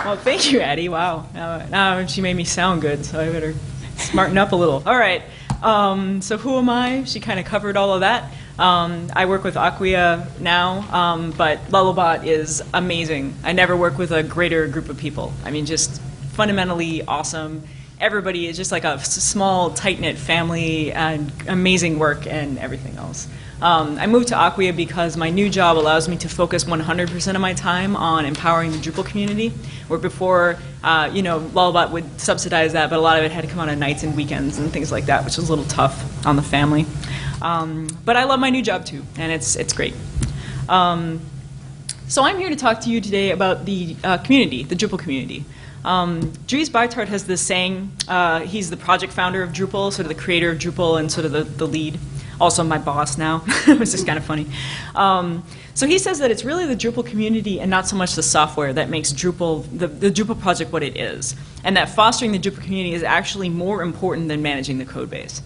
Well, thank you, Addie. Wow. Now she made me sound good, so I better smarten up a little. All right. So who am I? She kind of covered all of that. I work with Acquia now, but Lullabot is amazing. I never work with a greater group of people. I mean, just fundamentally awesome. Everybody is just like a small, tight-knit family and amazing work and everything else. I moved to Acquia because my new job allows me to focus 100% of my time on empowering the Drupal community, where before, Lullabot would subsidize that, but a lot of it had to come out on nights and weekends and things like that, which was a little tough on the family. But I love my new job too, and it's great. So I'm here to talk to you today about the community, the Drupal community. Dries Buytaert has this saying, he's the project founder of Drupal, sort of the creator of Drupal and sort of the lead. Also my boss now, which is kind of funny. So he says that it's really the Drupal community and not so much the software that makes Drupal, the Drupal project what it is. And that fostering the Drupal community is actually more important than managing the code base.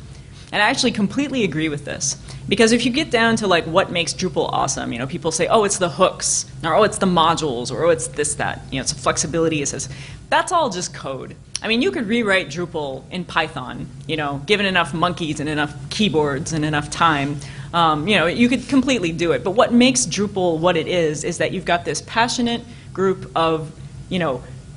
And I actually completely agree with this. Because if you get down to like what makes Drupal awesome, people say, oh, it's the hooks, or oh, it's the modules, or oh, it's this, that. It's flexibility. It says, that's all just code. I mean, you could rewrite Drupal in Python, given enough monkeys and enough keyboards and enough time. You could completely do it. But what makes Drupal what it is that you've got this passionate group of,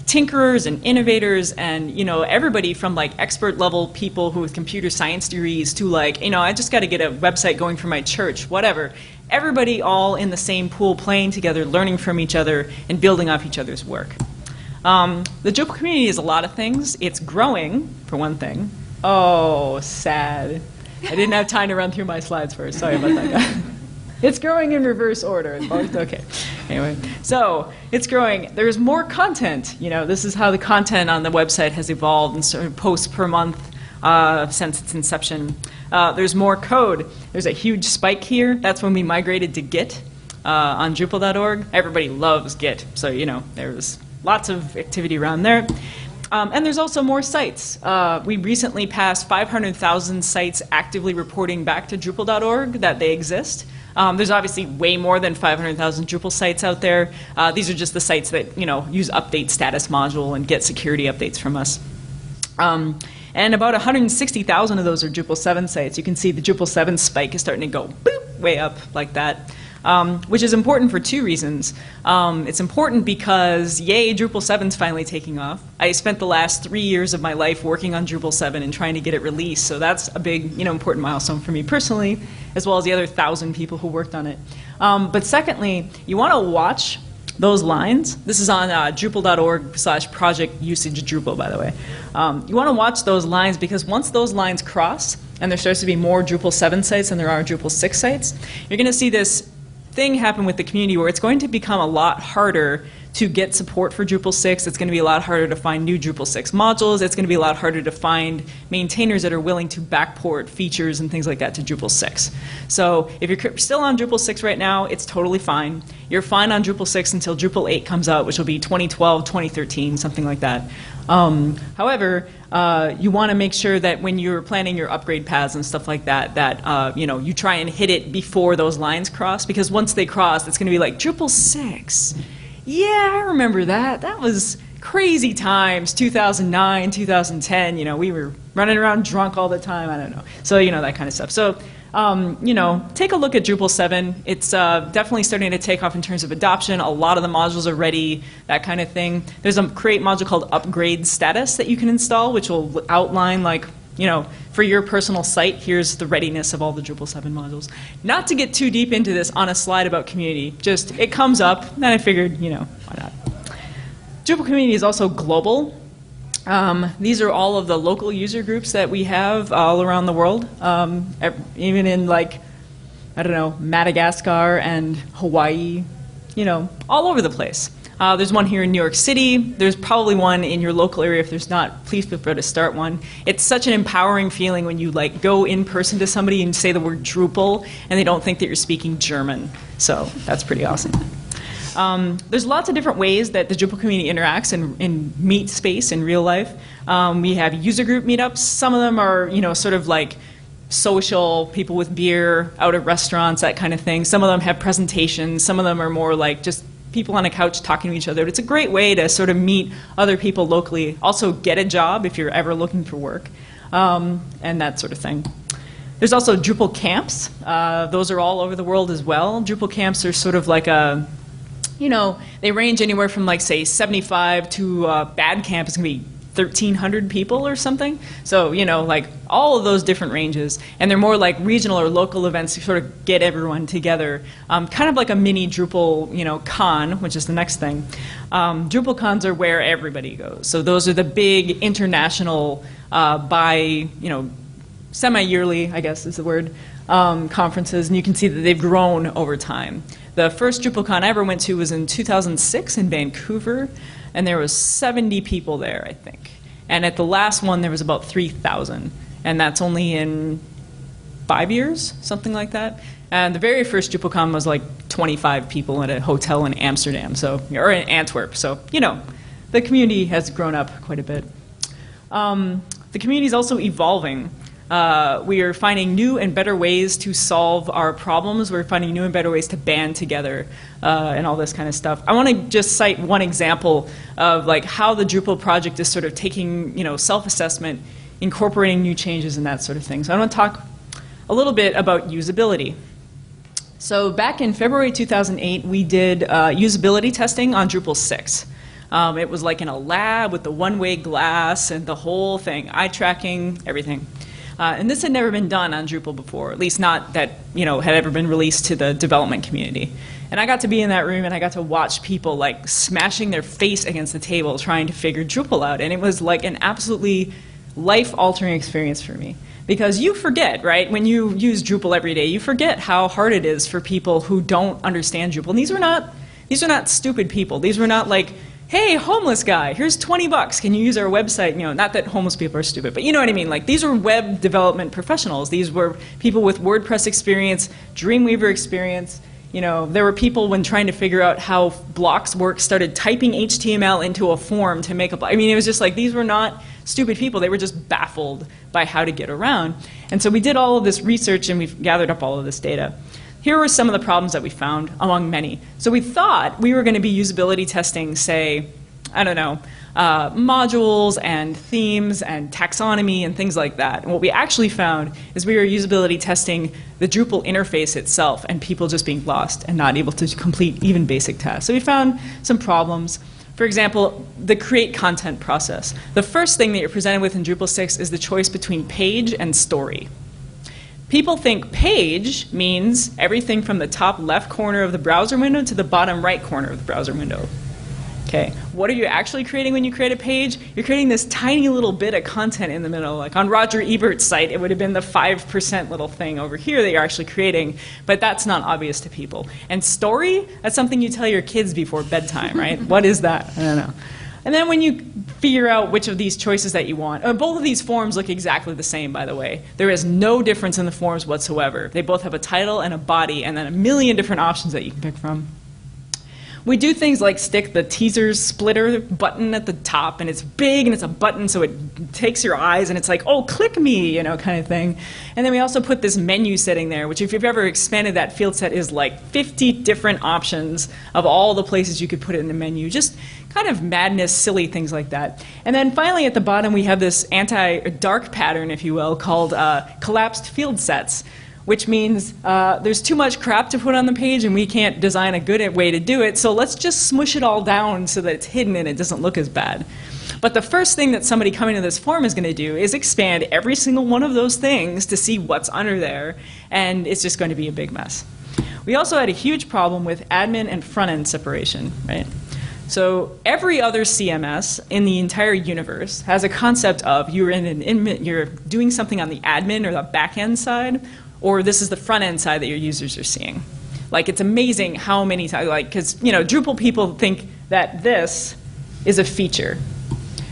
tinkerers and innovators and, everybody from like expert level people who with computer science degrees to like, I just got to get a website going for my church, whatever. Everybody all in the same pool playing together, learning from each other and building off each other's work. The Drupal community is a lot of things. It's growing, for one thing. Oh, sad. I didn't have time to run through my slides first. Sorry about that, guy. It's growing in reverse order. Okay. Anyway, so it's growing. There's more content. This is how the content on the website has evolved and sort of posts per month since its inception. There's more code. There's a huge spike here. That's when we migrated to Git on Drupal.org. Everybody loves Git, so there's lots of activity around there. And there's also more sites. We recently passed 500,000 sites actively reporting back to Drupal.org that they exist. There's obviously way more than 500,000 Drupal sites out there. These are just the sites that use update status module and get security updates from us. And about 160,000 of those are Drupal 7 sites. You can see the Drupal 7 spike is starting to go boop, way up like that. Which is important for two reasons. It's important because, yay, Drupal 7's finally taking off. I spent the last 3 years of my life working on Drupal 7 and trying to get it released, so that's a big, important milestone for me personally, as well as the other 1,000 people who worked on it. But secondly, you want to watch those lines. This is on Drupal.org/project usage Drupal, by the way. You want to watch those lines because once those lines cross, and there starts to be more Drupal 7 sites than there are Drupal 6 sites, you're going to see this thing happen with the community where it's going to become a lot harder to get support for Drupal 6. It's going to be a lot harder to find new Drupal 6 modules. It's going to be a lot harder to find maintainers that are willing to backport features and things like that to Drupal 6. So if you're still on Drupal 6 right now, it's totally fine. You're fine on Drupal 6 until Drupal 8 comes out, which will be 2012, 2013, something like that. However, you want to make sure that when you're planning your upgrade paths and stuff like that, that you try and hit it before those lines cross, because once they cross, it's going to be like Drupal 6. Yeah, I remember that. That was crazy times, 2009, 2010. We were running around drunk all the time. I don't know. So that kind of stuff. So take a look at Drupal 7. It's definitely starting to take off in terms of adoption. A lot of the modules are ready, that kind of thing. There's a create module called Upgrade Status that you can install, which will outline, like, for your personal site, here's the readiness of all the Drupal 7 modules. Not to get too deep into this on a slide about community, just it comes up, and I figured, why not. Drupal community is also global. These are all of the local user groups that we have all around the world, even in Madagascar and Hawaii, all over the place. There's one here in New York City. There's probably one in your local area. If there's not, please feel free to start one. It's such an empowering feeling when you go in person to somebody and say the word Drupal and they don't think that you're speaking German. So that's pretty awesome. There's lots of different ways that the Drupal community interacts in meet space in real life. We have user group meetups. Some of them are, sort of like social, people with beer, out at restaurants, that kind of thing. Some of them have presentations. Some of them are more like just people on a couch talking to each other. It's a great way to sort of meet other people locally. Also get a job if you're ever looking for work, and that sort of thing. There's also Drupal camps. Those are all over the world as well. Drupal camps are sort of like a, they range anywhere from like, say, 75 to bad camp is going to be 1,300 people or something. So, like all of those different ranges. And they're more like regional or local events to sort of get everyone together. Kind of like a mini Drupal, con, which is the next thing. Drupal cons are where everybody goes. So those are the big international semi-yearly, I guess is the word, conferences, and you can see that they've grown over time. The first DrupalCon I ever went to was in 2006 in Vancouver, and there was 70 people there, I think. And at the last one, there was about 3,000, and that's only in 5 years, something like that. And the very first DrupalCon was like 25 people at a hotel in Amsterdam, or in Antwerp. So, the community has grown up quite a bit. The community is also evolving. We are finding new and better ways to solve our problems. We're finding new and better ways to band together and all this kind of stuff. I want to just cite one example of like how the Drupal project is sort of taking self-assessment, incorporating new changes and that sort of thing. So I want to talk a little bit about usability. So back in February 2008, we did usability testing on Drupal 6. It was like in a lab with the one-way glass and the whole thing, eye tracking, everything. And this had never been done on Drupal before, at least not that had ever been released to the development community. And I got to be in that room and I got to watch people like smashing their face against the table trying to figure Drupal out. And it was like an absolutely life-altering experience for me. Because you forget, right, when you use Drupal every day, you forget how hard it is for people who don't understand Drupal. And these are not stupid people. These were not like, hey, homeless guy, here's 20 bucks. Can you use our website? Not that homeless people are stupid, but you know what I mean. Like, these are web development professionals. These were people with WordPress experience, Dreamweaver experience. There were people when trying to figure out how blocks work started typing HTML into a form to make a block. I mean, it was just like these were not stupid people. They were just baffled by how to get around. And so we did all of this research and we've gathered up all of this data. Here were some of the problems that we found, among many. So we thought we were going to be usability testing, say, I don't know, modules and themes and taxonomy and things like that. And what we actually found is we were usability testing the Drupal interface itself and people just being lost and not able to complete even basic tasks. So we found some problems. For example, the create content process. The first thing that you're presented with in Drupal 6 is the choice between page and story. People think page means everything from the top left corner of the browser window to the bottom right corner of the browser window. Okay, what are you actually creating when you create a page? You're creating this tiny little bit of content in the middle. Like on Roger Ebert's site, it would have been the 5% little thing over here that you're actually creating, but that's not obvious to people. And story, that's something you tell your kids before bedtime, right? What is that? I don't know. And then when you figure out which of these choices that you want, both of these forms look exactly the same, by the way. There is no difference in the forms whatsoever. They both have a title and a body and then a million different options that you can pick from. We do things like stick the teaser splitter button at the top, and it's big and it's a button so it takes your eyes and it's like, oh, click me, kind of thing. And then we also put this menu setting there, which if you've ever expanded that field set is like 50 different options of all the places you could put it in the menu. Just kind of madness, silly things like that. And then finally at the bottom we have this dark pattern, if you will, called collapsed field sets, which means there's too much crap to put on the page and we can't design a good way to do it, so let's just smush it all down so that it's hidden and it doesn't look as bad. But the first thing that somebody coming to this forum is going to do is expand every single one of those things to see what's under there, and it's just going to be a big mess. We also had a huge problem with admin and front-end separation, right? So every other CMS in the entire universe has a concept of you're doing something on the admin or the back-end side, or this is the front-end side that your users are seeing. Like, it's amazing how many times, because Drupal people think that this is a feature.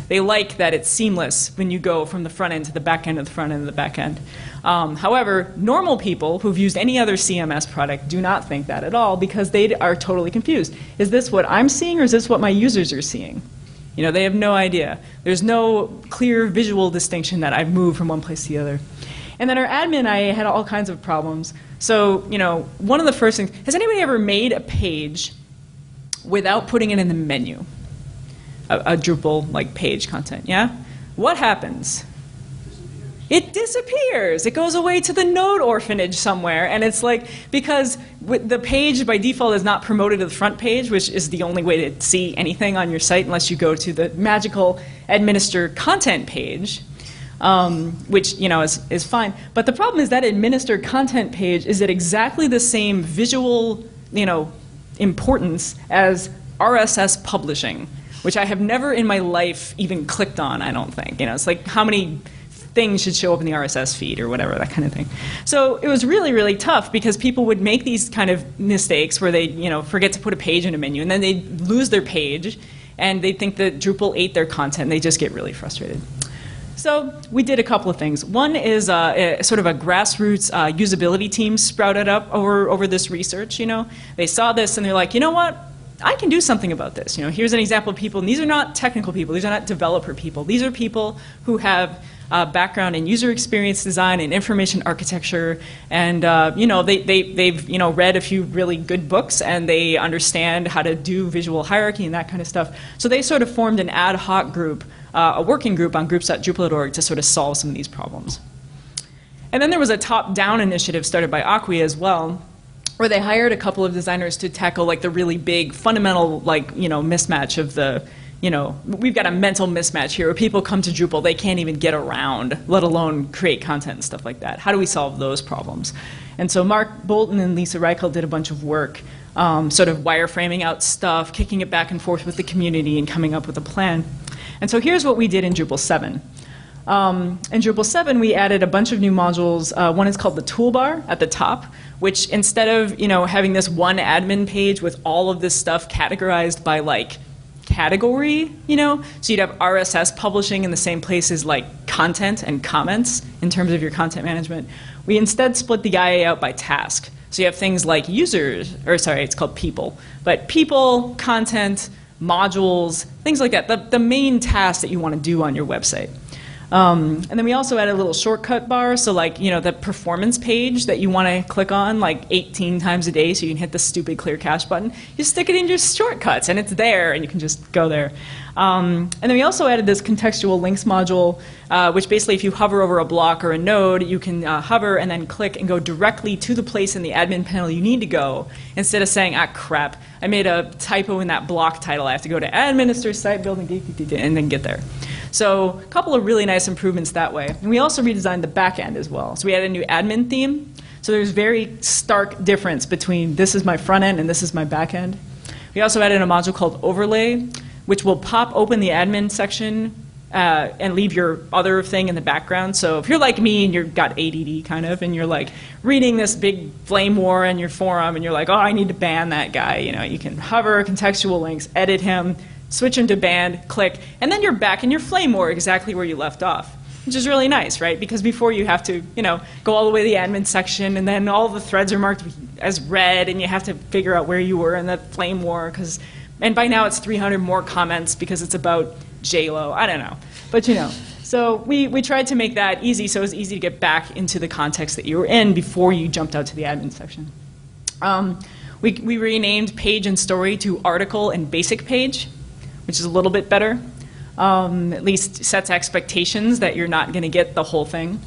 They like that it's seamless when you go from the front end to the back end of the front end of the back end. However, normal people who've used any other CMS product do not think that at all because they are totally confused. Is this what I'm seeing or is this what my users are seeing? They have no idea. There's no clear visual distinction that I've moved from one place to the other. And then our admin, I had all kinds of problems. So, you know, one of the first things, has anybody ever made a page without putting it in the menu? A Drupal like page content, yeah? What happens? It disappears. It goes away to the node orphanage somewhere. And it's like, because the page by default is not promoted to the front page, which is the only way to see anything on your site unless you go to the magical administer content page, which, you know, is fine. But the problem is that administer content page is at exactly the same visual, you know, importance as RSS publishing, which I have never in my life even clicked on, I don't think. You know, it's like how many things should show up in the RSS feed or whatever, that kind of thing. So it was really, really tough because people would make these kind of mistakes where they, you know, forget to put a page in a menu, and then they'd lose their page, and they'd think that Drupal ate their content, and they just get really frustrated. So we did a couple of things. One is sort of a grassroots usability team sprouted up over this research. You know, they saw this and they're like, you know what? I can do something about this. You know, here's an example of people, and these are not technical people. These are not developer people. These are people who have background in user experience design and information architecture, and you know, they've you know, read a few really good books, and they understand how to do visual hierarchy and that kind of stuff. So they sort of formed an ad hoc group, a working group on groups.drupal.org to sort of solve some of these problems. And then there was a top-down initiative started by Acquia as well, where they hired a couple of designers to tackle like the really big fundamental, like, you know, mismatch of the, you know, we've got a mental mismatch here where people come to Drupal, they can't even get around, let alone create content and stuff like that. How do we solve those problems? And so Mark Bolton and Lisa Reichel did a bunch of work, sort of wireframing out stuff, kicking it back and forth with the community, and coming up with a plan. And so here's what we did in Drupal 7. In Drupal 7, we added a bunch of new modules. One is called the toolbar at the top, which instead of, you know, having this one admin page with all of this stuff categorized by like category, you know, so you'd have RSS publishing in the same place as like content and comments in terms of your content management. We instead split the IA out by task. So you have things like users, or sorry, it's called people, but people, content, modules, things like that, the main tasks that you want to do on your website. And then we also added a little shortcut bar, so like, you know, the performance page that you want to click on like 18 times a day so you can hit the stupid clear cache button, you stick it in your shortcuts and it's there and you can just go there. And then we also added this contextual links module, which basically if you hover over a block or a node, you can hover and then click and go directly to the place in the admin panel you need to go, instead of saying, ah, crap, I made a typo in that block title, I have to go to administer site building, and then get there. So a couple of really nice improvements that way. And we also redesigned the back end as well. So we added a new admin theme. So there's very stark difference between this is my front end and this is my back end. We also added a module called overlay, which will pop open the admin section and leave your other thing in the background. So if you're like me and you've got ADD kind of, and you're like reading this big flame war in your forum and you're like, oh, I need to ban that guy, you know, you can hover contextual links, edit him, switch into banned, click, and then you're back in your flame war exactly where you left off, which is really nice, right? Because before you have to, you know, go all the way to the admin section, and then all the threads are marked as red, and you have to figure out where you were in that flame war, and by now it's 300 more comments because it's about J-Lo, I don't know, but you know. So we tried to make that easy, so it was easy to get back into the context that you were in before you jumped out to the admin section. We renamed page and story to article and basic page, which is a little bit better. At least sets expectations that you're not going to get the whole thing.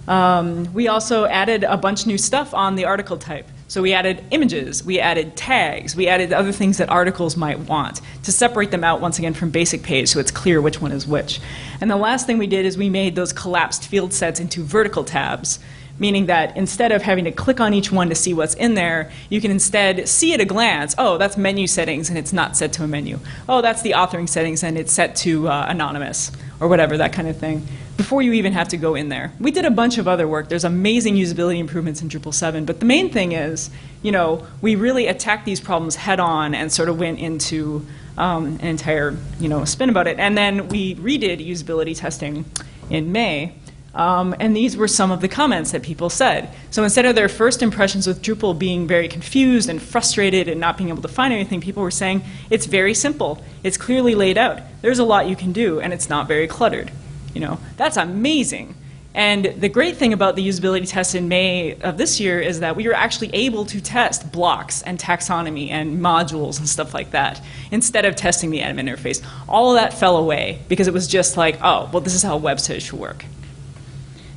We also added a bunch of new stuff on the article type. So we added images, we added tags, we added other things that articles might want to separate them out once again from basic page so it's clear which one is which. And the last thing we did is we made those collapsed field sets into vertical tabs, meaning that instead of having to click on each one to see what's in there, you can instead see at a glance, oh, that's menu settings and it's not set to a menu. Oh, that's the authoring settings and it's set to anonymous, or whatever, that kind of thing, before you even have to go in there. We did a bunch of other work. There's amazing usability improvements in Drupal 7, but the main thing is, you know, we really attacked these problems head on and sort of went into an entire, you know, spin about it. And then we redid usability testing in May. And these were some of the comments that people said. So instead of their first impressions with Drupal being very confused and frustrated and not being able to find anything, people were saying, it's very simple, it's clearly laid out, there's a lot you can do, and it's not very cluttered. You know, that's amazing. And the great thing about the usability test in May of this year is that we were actually able to test blocks and taxonomy and modules and stuff like that instead of testing the admin interface. All of that fell away because it was just like, oh, well, this is how a website should work.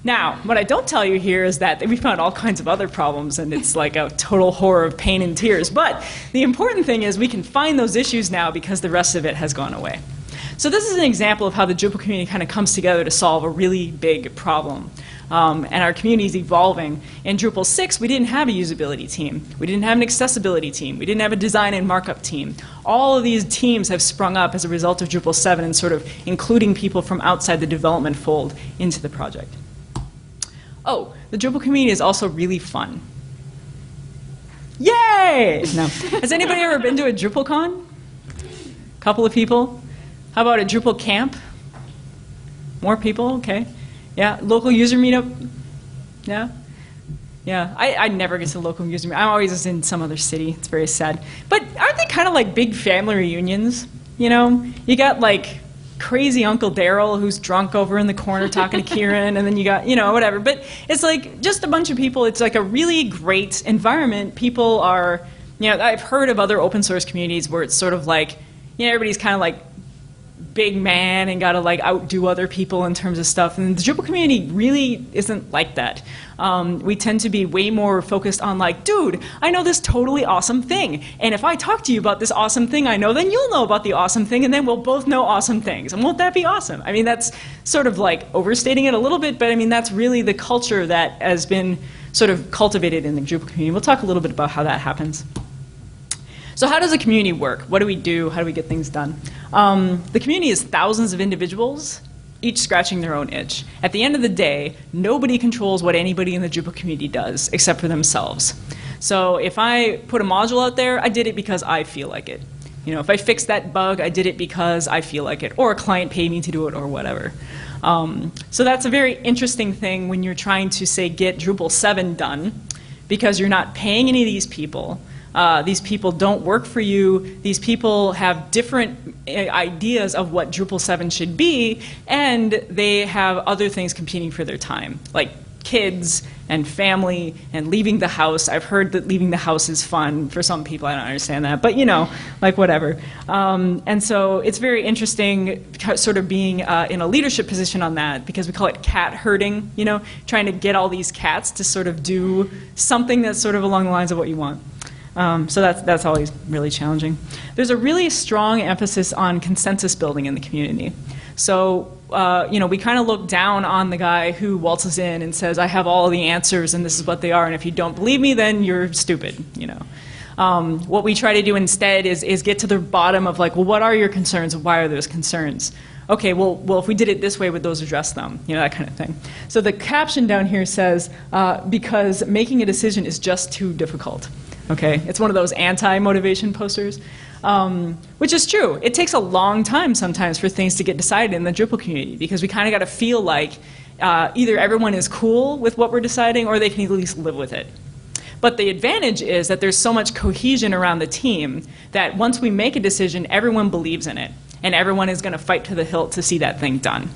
Now, what I don't tell you here is that we found all kinds of other problems, and it's like a total horror of pain and tears. But the important thing is we can find those issues now because the rest of it has gone away. So this is an example of how the Drupal community kind of comes together to solve a really big problem. And our community is evolving. In Drupal 6, we didn't have a usability team. We didn't have an accessibility team. We didn't have a design and markup team. All of these teams have sprung up as a result of Drupal 7 and sort of including people from outside the development fold into the project. Oh, the Drupal community is also really fun. Yay! No. Has anybody ever been to a DrupalCon? Couple of people? How about a Drupal camp? More people? Okay. Yeah. Local user meetup? Yeah? Yeah. I never get to local user meetup. I'm always just in some other city. It's very sad. But aren't they kind of like big family reunions? You know? You got like crazy Uncle Daryl who's drunk over in the corner talking to Kieran, and then you got, you know, whatever. But it's like just a bunch of people. It's like a really great environment. People are, you know, I've heard of other open source communities where it's sort of like, you know, everybody's kind of like big man and got to like outdo other people in terms of stuff. And the Drupal community really isn't like that. We tend to be way more focused on like, dude, I know this totally awesome thing. And if I talk to you about this awesome thing I know, then you'll know about the awesome thing, and then we'll both know awesome things. And won't that be awesome? I mean, that's sort of like overstating it a little bit, but I mean, that's really the culture that has been sort of cultivated in the Drupal community. We'll talk a little bit about how that happens. So how does a community work? What do we do? How do we get things done? The community is thousands of individuals, each scratching their own itch. At the end of the day, nobody controls what anybody in the Drupal community does except for themselves. So if I put a module out there, I did it because I feel like it. You know, if I fixed that bug, I did it because I feel like it, or a client paid me to do it, or whatever. So that's a very interesting thing when you're trying to, say, get Drupal 7 done, because you're not paying any of these people. These people don't work for you. These people have different ideas of what Drupal 7 should be, and they have other things competing for their time, like kids and family and leaving the house. I've heard that leaving the house is fun for some people. I don't understand that, but you know, like whatever. And so it's very interesting sort of being in a leadership position on that, because we call it cat herding, you know, trying to get all these cats to sort of do something that's sort of along the lines of what you want. So that's always really challenging. There's a really strong emphasis on consensus building in the community. So you know, we kind of look down on the guy who waltzes in and says, I have all the answers and this is what they are, and if you don't believe me, then you're stupid, you know. What we try to do instead is get to the bottom of like, well, what are your concerns and why are those concerns? Okay, well, if we did it this way, would those address them? You know, that kind of thing. So the caption down here says, because making a decision is just too difficult. Okay, it's one of those anti-motivation posters, which is true. It takes a long time sometimes for things to get decided in the Drupal community, because we kind of got to feel like either everyone is cool with what we're deciding or they can at least live with it. But the advantage is that there's so much cohesion around the team that once we make a decision, everyone believes in it, and everyone is going to fight to the hilt to see that thing done.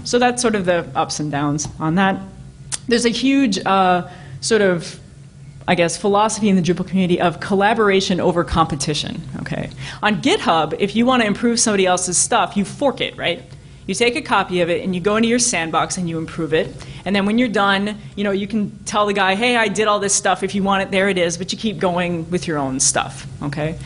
So that's sort of the ups and downs on that. There's a huge sort of, I guess, philosophy in the Drupal community of collaboration over competition. Okay. On GitHub, if you want to improve somebody else's stuff, you fork it, right? You take a copy of it and you go into your sandbox and you improve it. And then when you're done, you know, you can tell the guy, hey, I did all this stuff. If you want it, there it is. But you keep going with your own stuff. Okay.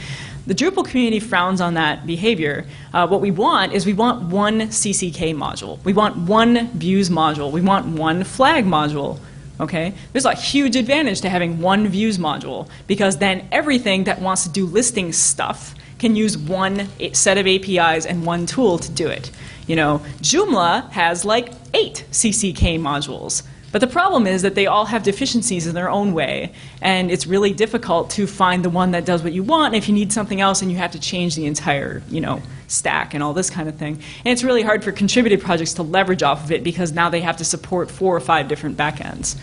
The Drupal community frowns on that behavior. What we want is we want one CCK module. We want one views module. We want one flag module. Okay? There's a huge advantage to having one views module, because then everything that wants to do listing stuff can use one set of APIs and one tool to do it. You know, Joomla has like 8 CCK modules. But the problem is that they all have deficiencies in their own way, and it's really difficult to find the one that does what you want if you need something else and you have to change the entire, you know, stack and all this kind of thing. And it's really hard for contributed projects to leverage off of it, because now they have to support 4 or 5 different backends.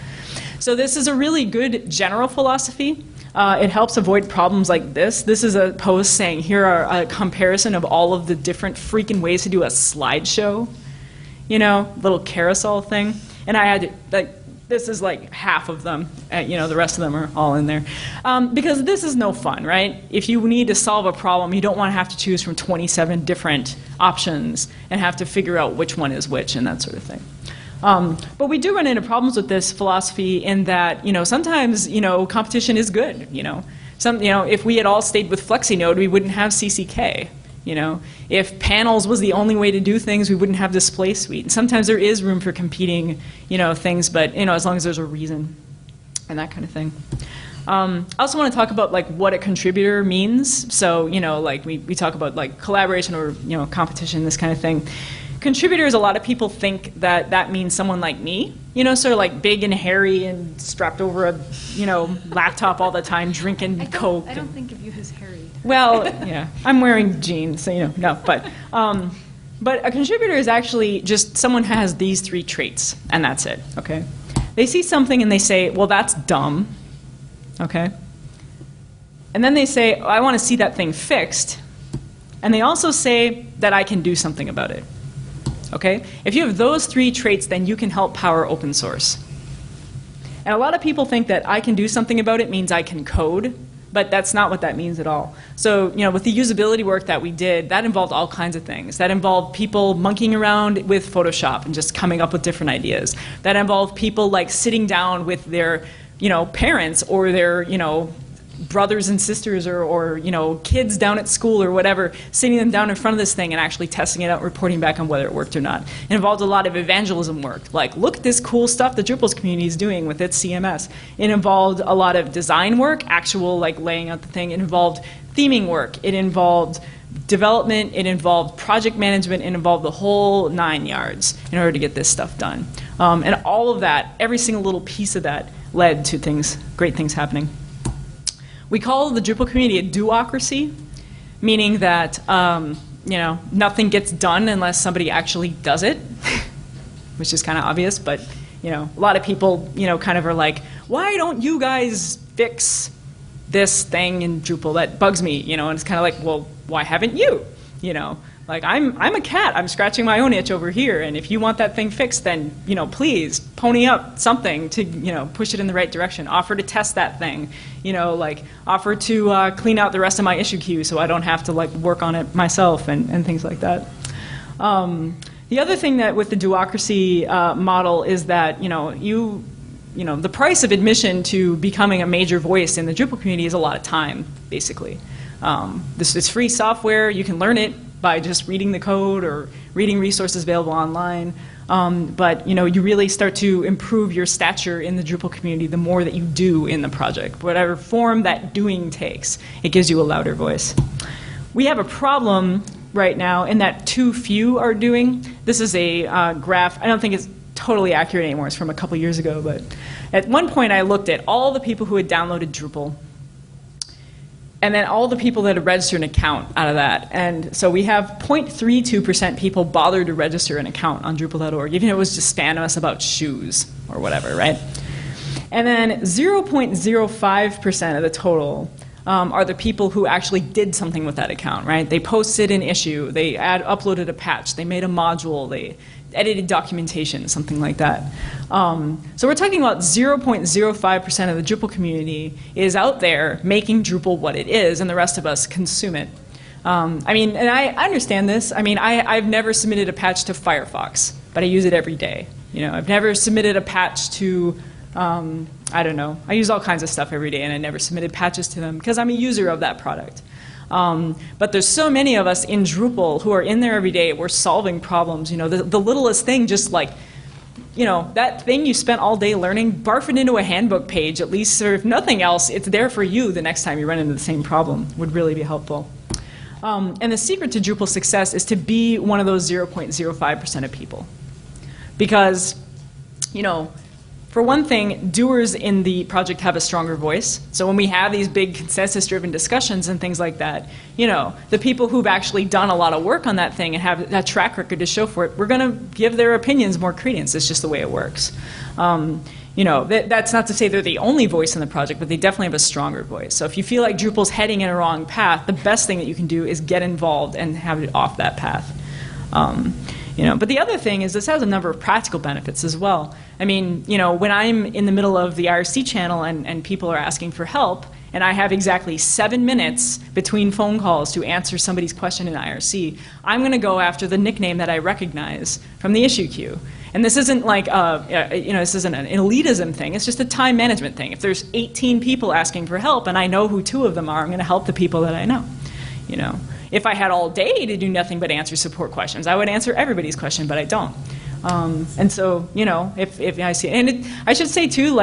So this is a really good general philosophy. It helps avoid problems like this. This is a post saying, here are a comparison of all of the different freaking ways to do a slideshow, you know, little carousel thing. And I had to, like, this is like half of them, you know, the rest of them are all in there. Because this is no fun, right? If you need to solve a problem, you don't want to have to choose from 27 different options and have to figure out which one is which and that sort of thing. But we do run into problems with this philosophy in that, you know, sometimes, you know, competition is good, you know. If we had all stayed with FlexiNode, we wouldn't have CCK. You know, if panels was the only way to do things, we wouldn't have display suite. And sometimes there is room for competing, you know, things, but you know, as long as there's a reason and that kind of thing. I also want to talk about like what a contributor means. So, you know, like we talk about like collaboration or, you know, competition, this kind of thing. Contributors, a lot of people think that that means someone like me, you know, sort of like big and hairy and strapped over a, you know, laptop all the time, drinking Coke. I don't think of you as hairy. Well, yeah, I'm wearing jeans, so, you know, no, but a contributor is actually just someone who has these 3 traits, and that's it, okay? They see something and they say, well, that's dumb, okay? And then they say, oh, I want to see that thing fixed, and they also say that I can do something about it. Okay? If you have those 3 traits, then you can help power open source. And a lot of people think that I can do something about it means I can code, but that's not what that means at all. So, you know, with the usability work that we did, that involved all kinds of things. That involved people monkeying around with Photoshop and just coming up with different ideas. That involved people like sitting down with their, you know, parents or their, you know, brothers and sisters or you know, kids down at school or whatever, sitting them down in front of this thing and actually testing it out, reporting back on whether it worked or not. It involved a lot of evangelism work, like look at this cool stuff the Drupal's community is doing with its CMS. It involved a lot of design work, actual like laying out the thing. It involved theming work. It involved development. It involved project management. It involved the whole 9 yards in order to get this stuff done. And all of that, every single little piece of that led to things, great things happening. We call the Drupal community a do-ocracy, meaning that you know, nothing gets done unless somebody actually does it, which is kind of obvious, but you know, a lot of people, you know, kind of are like, why don't you guys fix this thing in Drupal that bugs me, you know? And it's kind of like, well, why haven't you? You know, like I'm a cat. I'm scratching my own itch over here, and if you want that thing fixed, then you know, please pony up something to, you know, push it in the right direction. Offer to test that thing, you know, like offer to clean out the rest of my issue queue so I don't have to like work on it myself and things like that. The other thing that with the do-ocracy model is that you know, the price of admission to becoming a major voice in the Drupal community is a lot of time, basically. This is free software. You can learn it by just reading the code or reading resources available online. But you know, you really start to improve your stature in the Drupal community the more that you do in the project. Whatever form that doing takes, it gives you a louder voice. We have a problem right now in that too few are doing. This is a graph. I don't think it's totally accurate anymore. It's from a couple years ago. But at one point I looked at all the people who had downloaded Drupal and then all the people that had registered an account out of that. And so we have 0.32% people bothered to register an account on Drupal.org, even if it was just spamming us about shoes or whatever, right? And then 0.05% of the total are the people who actually did something with that account, right? They posted an issue, they uploaded a patch, they made a module, they edited documentation, something like that. So we're talking about 0.05% of the Drupal community is out there making Drupal what it is, and the rest of us consume it. I mean, and I understand this. I mean, I've never submitted a patch to Firefox, but I use it every day. You know, I've never submitted a patch to, I don't know. I use all kinds of stuff every day, and I never submitted patches to them because I'm a user of that product. But there's so many of us in Drupal who are in there every day. We're solving problems. You know, the littlest thing, just like, you know, that thing you spent all day learning, barf it into a handbook page at least, or if nothing else, it's there for you the next time you run into the same problem. Would really be helpful. And the secret to Drupal success is to be one of those 0.05% of people. Because, you know, for one thing, doers in the project have a stronger voice. So when we have these big consensus-driven discussions and things like that, you know, the people who've actually done a lot of work on that thing and have that track record to show for it, we're going to give their opinions more credence. It's just the way it works. You know, that's not to say they're the only voice in the project, but they definitely have a stronger voice. So if you feel like Drupal's heading in a wrong path, the best thing that you can do is get involved and have it off that path. But the other thing is this has a number of practical benefits as well. I mean, when I'm in the middle of the IRC channel and people are asking for help, and I have exactly 7 minutes between phone calls to answer somebody's question in IRC, I'm going to go after the nickname that I recognize from the issue queue. And this isn't like, this isn't an elitism thing. It's just a time management thing. If there's 18 people asking for help and I know who 2 of them are, I'm going to help the people that I know. If I had all day to do nothing but answer support questions, I would answer everybody's question, but I don't. And so, if I see, and I should say too,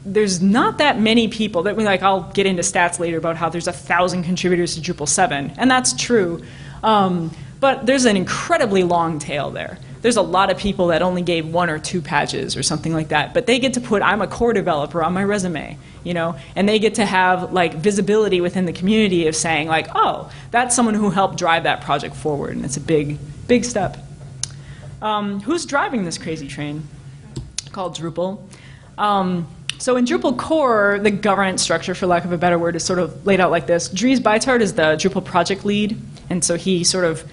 there's not that many people that I'll get into stats later about how there's 1,000 contributors to Drupal 7, and that's true. But there's an incredibly long tail there. There's a lot of people that only gave 1 or 2 patches or something like that, but they get to put I'm a core developer on my resume, and they get to have visibility within the community of saying oh, that's someone who helped drive that project forward, and it's a big, big step. Who's driving this crazy train called Drupal? So in Drupal core, the governance structure, for lack of a better word, is sort of laid out like this. Dries Bytart is the Drupal project lead, and so he sort of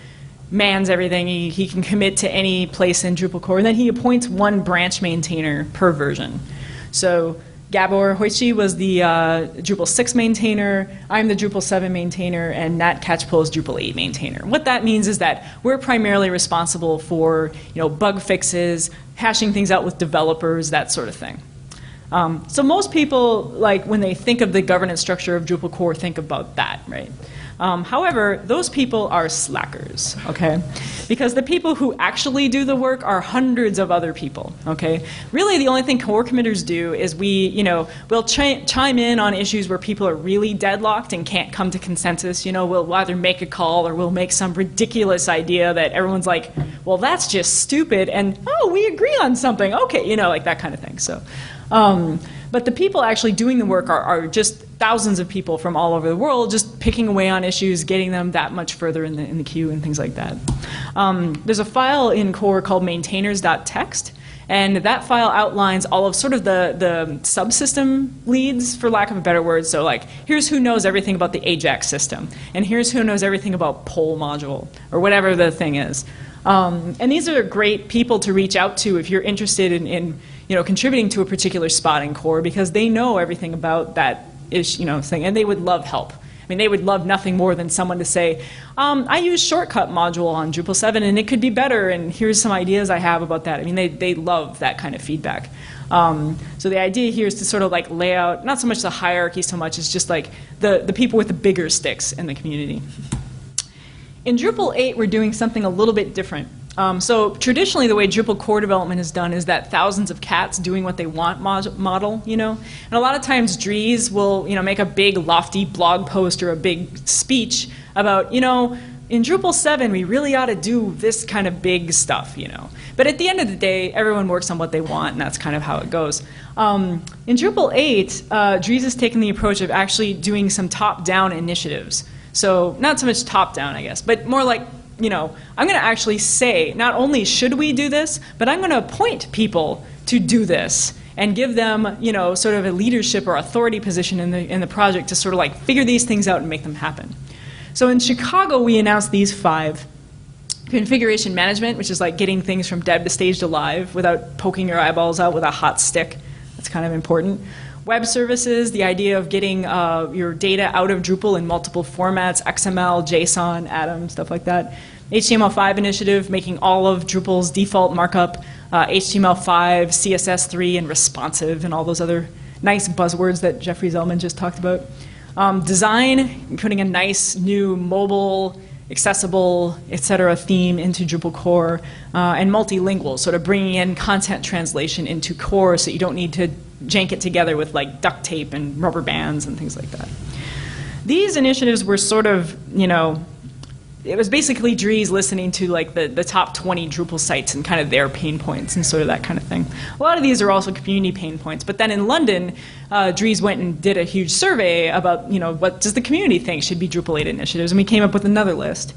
mans everything. He can commit to any place in Drupal core, and then he appoints 1 branch maintainer per version. So Gabor Hoichi was the Drupal 6 maintainer, I'm the Drupal 7 maintainer, and Nat Catchpole is Drupal 8 maintainer. What that means is that we're primarily responsible for bug fixes, hashing things out with developers, that sort of thing. So most people, when they think of the governance structure of Drupal core, think about that, right? However, those people are slackers, okay? Because the people who actually do the work are hundreds of other people, okay? Really, the only thing core committers do is we'll chime in on issues where people are really deadlocked and can't come to consensus. We'll either make a call or we'll make some ridiculous idea that everyone's like, well, that's just stupid, and oh, we agree on something, okay, that kind of thing. So, but the people actually doing the work are just thousands of people from all over the world, just picking away on issues, getting them that much further in the queue and things like that. There's a file in core called maintainers.txt, and that file outlines all of sort of the subsystem leads, for lack of a better word. So here's who knows everything about the AJAX system, and here's who knows everything about poll module, or whatever the thing is. And these are great people to reach out to if you're interested in contributing to a particular spot in core, because they know everything about that thing, and they would love help. I mean, they would love nothing more than someone to say, I use shortcut module on Drupal 7, and it could be better, and here's some ideas I have about that. I mean, they love that kind of feedback. So the idea here is to sort of lay out, not so much the hierarchy so much as just the people with the bigger sticks in the community. In Drupal 8, we're doing something a little bit different. So traditionally, the way Drupal core development is done is that thousands of cats doing what they want model, And a lot of times, Dries will, make a big lofty blog post or a big speech about, in Drupal 7, we really ought to do this kind of big stuff, But at the end of the day, everyone works on what they want, and that's kind of how it goes. In Drupal 8, Dries has taken the approach of actually doing some top-down initiatives. So not so much top-down, I guess, but more like, I'm going to actually say, not only should we do this, but I'm going to appoint people to do this and give them, sort of a leadership or authority position in the project to sort of figure these things out and make them happen. So in Chicago, we announced these 5. Configuration management, which is getting things from dev to staged to live without poking your eyeballs out with a hot stick. That's kind of important. Web services, the idea of getting your data out of Drupal in multiple formats, XML, JSON, Atom, stuff like that. HTML5 initiative, making all of Drupal's default markup HTML5, CSS3, and responsive, and all those other nice buzzwords that Jeffrey Zellman just talked about. Design, putting a nice new mobile, accessible, etc. theme into Drupal core, and multilingual, sort of bringing in content translation into core so you don't need to jank it together with duct tape and rubber bands and things like that. These initiatives were sort of, it was basically Dries listening to the top 20 Drupal sites and kind of their pain points and sort of that kind of thing. A lot of these are also community pain points, but then in London, Dries went and did a huge survey about, what does the community think should be Drupal 8 initiatives, and we came up with another list.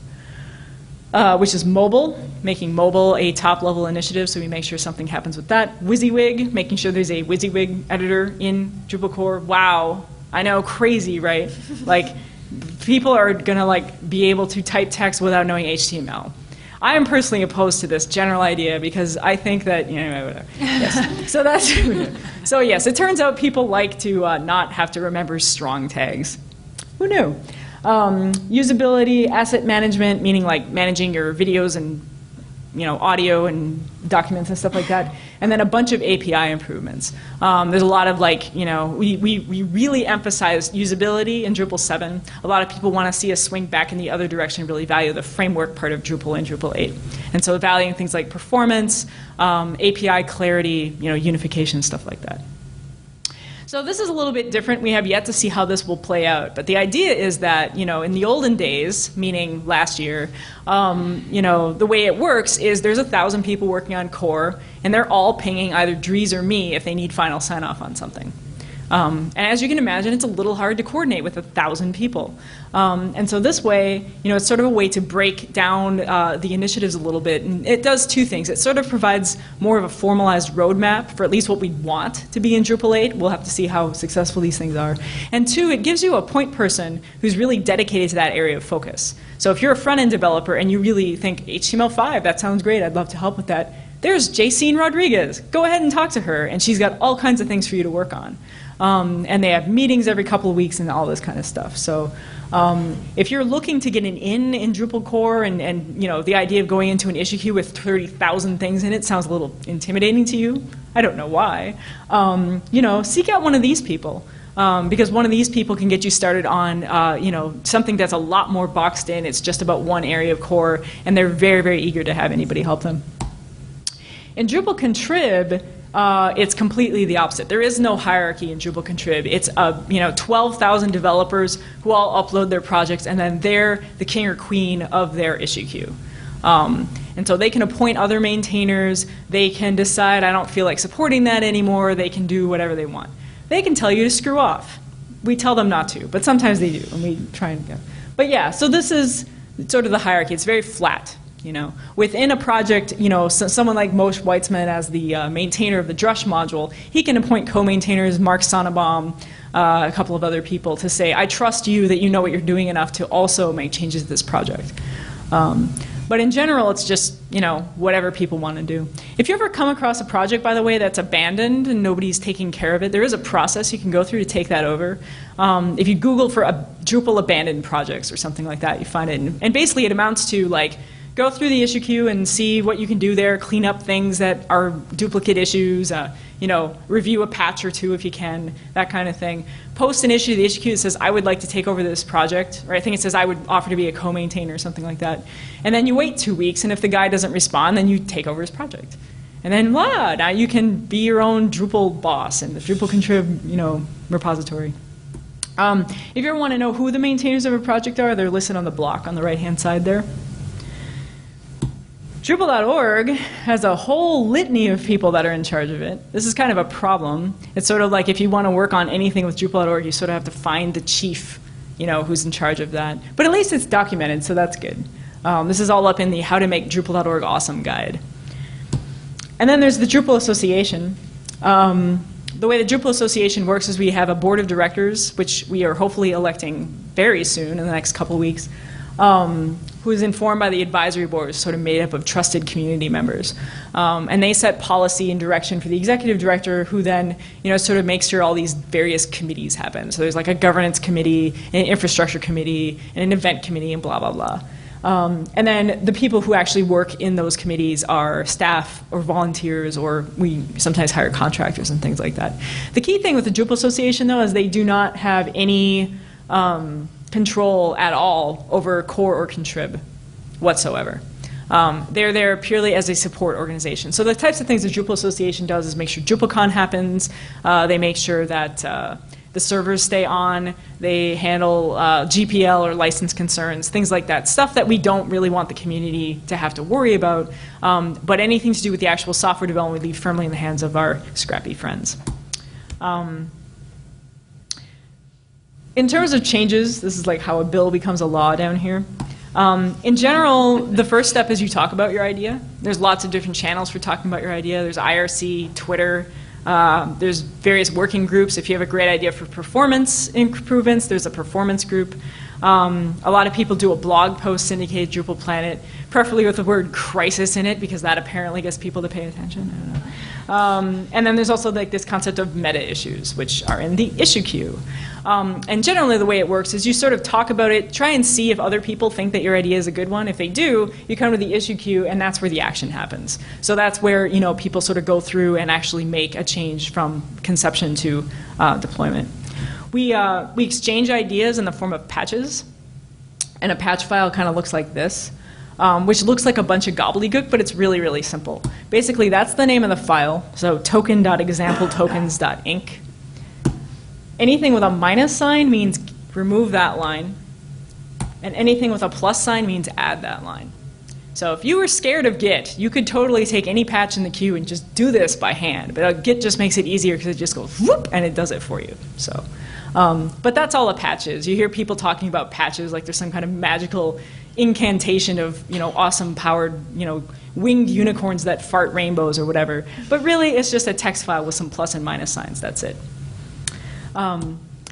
Which is mobile, making mobile a top-level initiative, so we make sure something happens with that. WYSIWYG, making sure there's a WYSIWYG editor in Drupal core. Wow, I know, crazy, right? People are gonna be able to type text without knowing HTML. I am personally opposed to this general idea because I think that, whatever. Yes. So that's, so yes, it turns out people like to not have to remember strong tags. Who knew? Usability, asset management, meaning like managing your videos and audio and documents and stuff like that, and then a bunch of API improvements. There's a lot of we really emphasize usability in Drupal 7. A lot of people want to see us swing back in the other direction, really value the framework part of Drupal in Drupal 8. And so valuing things like performance, API clarity, unification, stuff like that. So this is a little bit different. We have yet to see how this will play out. But the idea is that, in the olden days, meaning last year, the way it works is there's 1,000 people working on core, and they're all pinging either Dries or me if they need final sign-off on something. And as you can imagine, it's a little hard to coordinate with 1,000 people. And so this way, it's sort of a way to break down the initiatives a little bit. And it does two things. It sort of provides more of a formalized roadmap for at least what we want to be in Drupal 8. We'll have to see how successful these things are. And two, it gives you a point person who's really dedicated to that area of focus. So if you're a front-end developer and you really think HTML5, that sounds great, I'd love to help with that, there's Jacine Rodriguez. Go ahead and talk to her, and she's got all kinds of things for you to work on. And they have meetings every couple of weeks and all this kind of stuff. So if you're looking to get an in Drupal core and the idea of going into an issue queue with 30,000 things in it sounds a little intimidating to you, I don't know why, seek out one of these people. Because one of these people can get you started on something that's a lot more boxed in. It's just about one area of core, and they're very, very eager to have anybody help them. In Drupal Contrib, it's completely the opposite. There is no hierarchy in Drupal Contrib. It's 12,000 developers who all upload their projects, and then they're the king or queen of their issue queue. And so they can appoint other maintainers. They can decide, I don't feel like supporting that anymore. They can do whatever they want. They can tell you to screw off. We tell them not to, but sometimes they do, and we try and go. But yeah, so this is sort of the hierarchy. It's very flat. Within a project, someone like Moshe Weitzman as the maintainer of the Drush module, he can appoint co-maintainers, Mark Sonnenbaum, a couple of other people to say, I trust you that you know what you're doing enough to also make changes to this project. But in general, it's just, whatever people want to do. If you ever come across a project, by the way, that's abandoned and nobody's taking care of it, there is a process you can go through to take that over. If you Google for Drupal abandoned projects or something like that, you find it. And basically it amounts to go through the issue queue and see what you can do there, clean up things that are duplicate issues, review a patch or two if you can, that kind of thing. Post an issue to the issue queue that says, I would like to take over this project, or I think it says I would offer to be a co-maintainer or something like that. And then you wait 2 weeks, and if the guy doesn't respond, then you take over his project. And then, now you can be your own Drupal boss in the Drupal Contrib, repository. If you ever want to know who the maintainers of a project are, they're listed on the block on the right-hand side there. Drupal.org has a whole litany of people that are in charge of it. This is kind of a problem. It's sort of like if you want to work on anything with Drupal.org, you sort of have to find the chief, who's in charge of that. But at least it's documented, so that's good. This is all up in the How to Make Drupal.org Awesome guide. And then there's the Drupal Association. The way the Drupal Association works is we have a board of directors, which we are hopefully electing very soon in the next couple weeks. Who is informed by the advisory board, sort of made up of trusted community members. And they set policy and direction for the executive director, who then sort of makes sure all these various committees happen. So there's like a governance committee, an infrastructure committee, and an event committee, and blah, blah, blah. And then the people who actually work in those committees are staff or volunteers, or we sometimes hire contractors and things like that. The key thing with the Drupal Association, though, is they do not have any control at all over core or contrib whatsoever. They're there purely as a support organization. So the types of things the Drupal Association does is make sure DrupalCon happens. They make sure that the servers stay on. They handle GPL or license concerns, things like that. Stuff that we don't really want the community to have to worry about. But anything to do with the actual software development we leave firmly in the hands of our scrappy friends. In terms of changes, this is like how a bill becomes a law down here. In general, the first step is you talk about your idea. There's lots of different channels for talking about your idea. There's IRC, Twitter. There's various working groups. If you have a great idea for performance improvements, there's a performance group. A lot of people do a blog post syndicate Drupal Planet, preferably with the word crisis in it, because that apparently gets people to pay attention. I don't know. And then there's also like this concept of meta issues, which are in the issue queue. And generally the way it works is you sort of talk about it, try and see if other people think that your idea is a good one. If they do, you come to the issue queue, and that's where the action happens. So that's where people sort of go through and actually make a change from conception to deployment. We exchange ideas in the form of patches, and a patch file kind of looks like this, which looks like a bunch of gobbledygook, but it's really, really simple. Basically, that's the name of the file, so token.exampletokens.inc. Anything with a minus sign means remove that line, and anything with a plus sign means add that line. So if you were scared of Git, you could totally take any patch in the queue and just do this by hand, but Git just makes it easier because it just goes whoop, and it does it for you. So. But that's all a patch is. You hear people talking about patches like there's some kind of magical incantation of awesome powered winged unicorns that fart rainbows or whatever. But really, it's just a text file with some plus and minus signs. That's it.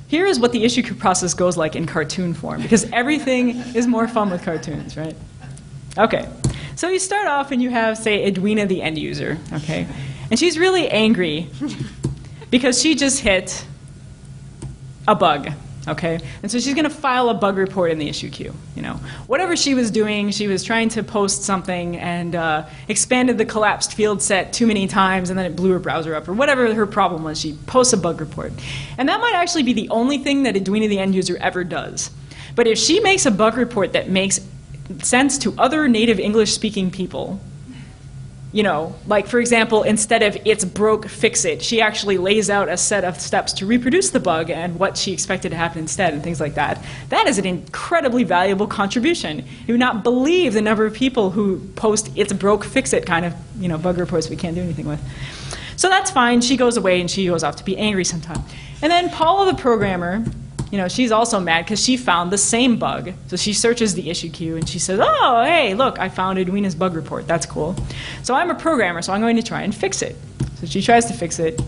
Here is what the issue process goes like in cartoon form, because everything is more fun with cartoons, right? Okay. So you start off and you have, say, Edwina the end user, okay? And she's really angry because she just hit a bug, okay? And so she's going to file a bug report in the issue queue. Whatever she was doing, she was trying to post something and expanded the collapsed field set too many times, and then it blew her browser up, or whatever her problem was. She posts a bug report. And that might actually be the only thing that Edwina the end user ever does. But if she makes a bug report that makes sense to other native English-speaking people, like for example, instead of it's broke, fix it, she actually lays out a set of steps to reproduce the bug and what she expected to happen instead and things like that. That is an incredibly valuable contribution. You would not believe the number of people who post it's broke, fix it kind of bug reports we can't do anything with. So that's fine. She goes away and she goes off to be angry sometime. And then Paula the programmer, she's also mad because she found the same bug. So she searches the issue queue and she says, oh, hey, look, I found Edwina's bug report. That's cool. So I'm a programmer, so I'm going to try and fix it. So she tries to fix it,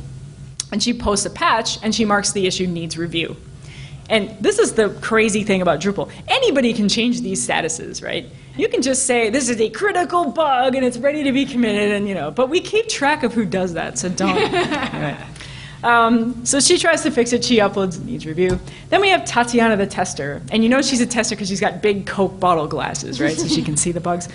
and she posts a patch, and she marks the issue needs review. And this is the crazy thing about Drupal. Anybody can change these statuses, right? You can just say, this is a critical bug, and it's ready to be committed, and but we keep track of who does that, so don't. Anyway. So she tries to fix it, she uploads, needs review. Then we have Tatiana the tester, and she's a tester because she's got big Coke bottle glasses, right, so she can see the bugs.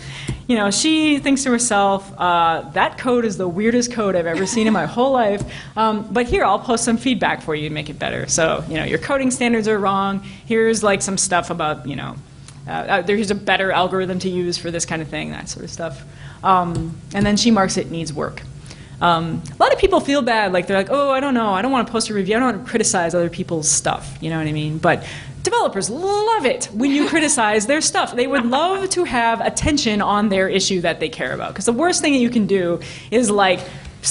She thinks to herself, that code is the weirdest code I've ever seen in my whole life, but here, I'll post some feedback for you to make it better. So, your coding standards are wrong, here's like some stuff about, there's a better algorithm to use for this kind of thing, that sort of stuff. And then she marks it needs work. A lot of people feel bad, like they're like, oh, I don't know, I don't want to post a review, I don't want to criticize other people's stuff, you know what I mean? But developers love it when you criticize their stuff. They would love to have attention on their issue that they care about. Because the worst thing that you can do is like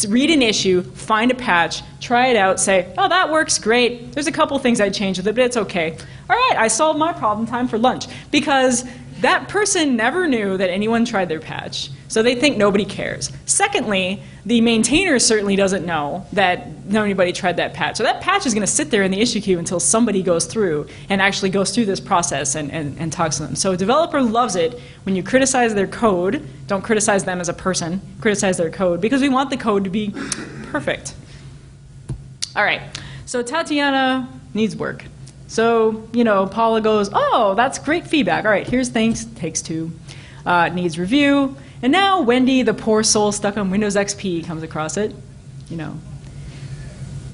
read an issue, find a patch, try it out, say, oh, that works great. There's a couple things I'd change with it, but it's okay. All right, I solved my problem, time for lunch. Because that person never knew that anyone tried their patch, so they think nobody cares. Secondly, the maintainer certainly doesn't know that nobody tried that patch. So that patch is going to sit there in the issue queue until somebody goes through and actually goes through this process and talks to them. So a developer loves it when you criticize their code. Don't criticize them as a person. Criticize their code, because we want the code to be perfect. All right, so Tatiana needs work. So, Paula goes, oh, that's great feedback. All right, here's things, takes two, needs review. And now Wendy, the poor soul stuck on Windows XP, comes across it,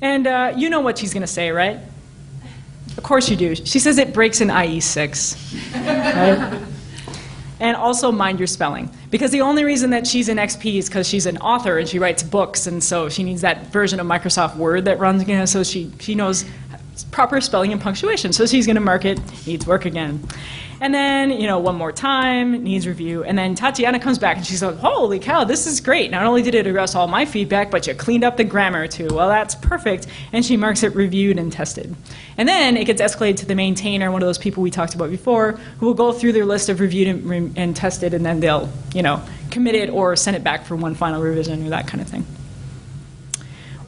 And you know what she's going to say, right? Of course you do. She says it breaks in IE6. Right? And also mind your spelling. Because the only reason that she's in XP is because she's an author and she writes books, and so she needs that version of Microsoft Word that runs, so she knows proper spelling and punctuation. So she's going to mark it, needs work again. And then, one more time, needs review. And then Tatiana comes back and she's like, holy cow, this is great. Not only did it address all my feedback, but you cleaned up the grammar too. Well, that's perfect. And she marks it reviewed and tested. And then it gets escalated to the maintainer, one of those people we talked about before, who will go through their list of reviewed and tested, and then they'll, commit it or send it back for one final revision or that kind of thing.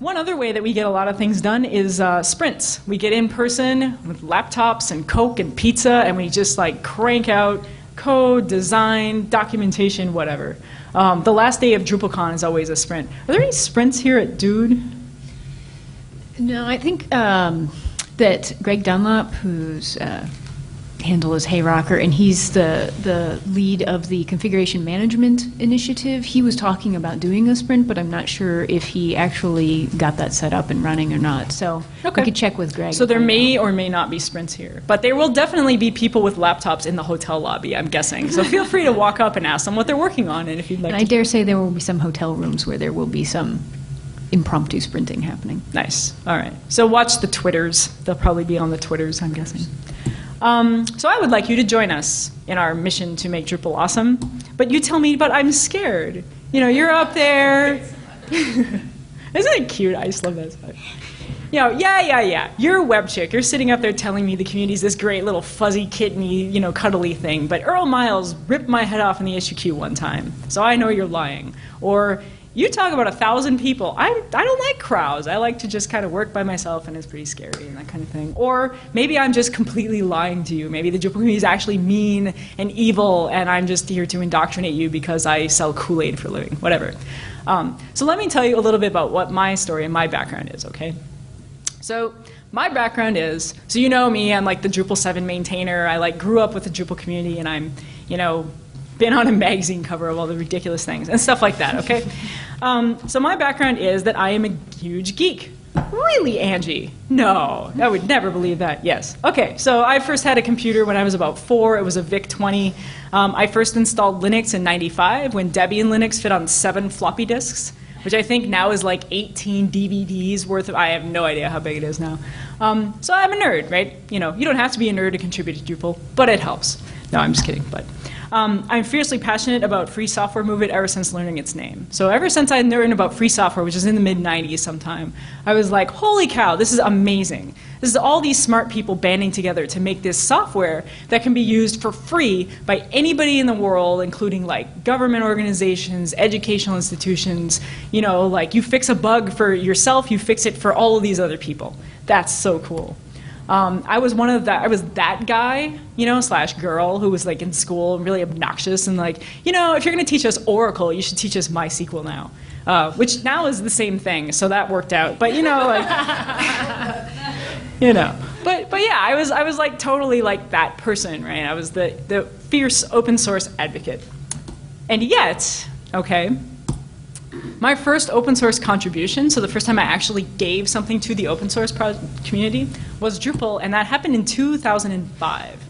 One other way that we get a lot of things done is sprints. We get in person with laptops and Coke and pizza, and we just like crank out code, design, documentation, whatever. The last day of DrupalCon is always a sprint. Are there any sprints here at Dude? No, I think that Greg Dunlop, whose handle is HeyRocker, and he's the lead of the configuration management initiative. He was talking about doing a sprint, but I'm not sure if he actually got that set up and running or not. So Okay. we could check with Greg. So there may or may not be sprints here. But there will definitely be people with laptops in the hotel lobby, I'm guessing. So feel free to walk up and ask them what they're working on, and if you'd like And I dare say there will be some hotel rooms where there will be some impromptu sprinting happening. Nice. All right. So watch the Twitters. They'll probably be on the Twitters, I'm guessing. So I would like you to join us in our mission to make Drupal awesome. But you tell me, but I'm scared. You know, you're up there. Isn't it cute? I just love that stuff. You know, yeah. You're a webchick. You're sitting up there telling me the community's this great little fuzzy, kitteny, you know, cuddly thing. But Earl Miles ripped my head off in the issue queue one time. So I know you're lying. Or you talk about 1,000 people. I don't like crowds. I like to just kind of work by myself, and it's pretty scary and that kind of thing. Or maybe I'm just completely lying to you. Maybe the Drupal community is actually mean and evil, and I'm just here to indoctrinate you because I sell Kool-Aid for a living, whatever. So let me tell you a little bit about what my story and my background is, okay? So my background is, so you know me, I'm like the Drupal 7 maintainer. I like grew up with the Drupal community, and I'm, you know, been on a magazine cover of all the ridiculous things and stuff like that, okay? So my background is that I am a huge geek. Really, Angie? No, I would never believe that. Yes. Okay, so I first had a computer when I was about 4. It was a VIC-20. I first installed Linux in '95 when Debian Linux fit on 7 floppy disks, which I think now is like 18 DVDs worth of, I have no idea how big it is now. So I'm a nerd, right? You know, you don't have to be a nerd to contribute to Drupal, but it helps. No, I'm just kidding, but. I'm fiercely passionate about free software movement ever since learning its name. So ever since I learned about free software, which is in the mid-90s sometime, I was like, holy cow, this is amazing. This is all these smart people banding together to make this software that can be used for free by anybody in the world, including like government organizations, educational institutions. You know, like you fix a bug for yourself, you fix it for all of these other people. That's so cool. I was that guy, you know, / girl who was like in school and really obnoxious and like, you know, if you're going to teach us Oracle, you should teach us MySQL now, which now is the same thing, so that worked out. But you know, like, you know, but yeah, I was like totally like that person, right? I was the fierce open source advocate, and yet, okay. My first open source contribution, so the first time I actually gave something to the open source community, was Drupal, and that happened in 2005.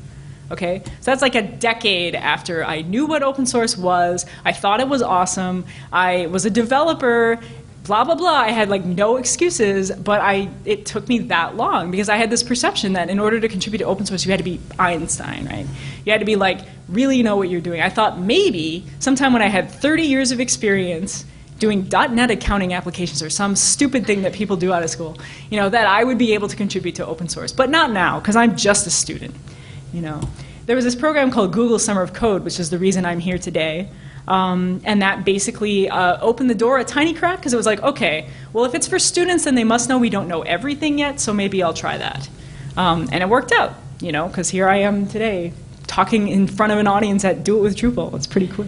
Okay? So that's like a decade after I knew what open source was, I thought it was awesome, I was a developer, blah, blah, blah. I had like no excuses, but it took me that long because I had this perception that in order to contribute to open source, you had to be Einstein, right? You had to be like, really know what you're doing. I thought maybe sometime when I had 30 years of experience doing .NET accounting applications or some stupid thing that people do out of school, you know, that I would be able to contribute to open source. But not now, because I'm just a student, you know. There was this program called Google Summer of Code, which is the reason I'm here today. And that basically opened the door a tiny crack, because it was like, okay, well, if it's for students, then they must know we don't know everything yet, so maybe I'll try that. And it worked out, you know, because here I am today, talking in front of an audience at Do It With Drupal. It's pretty cool.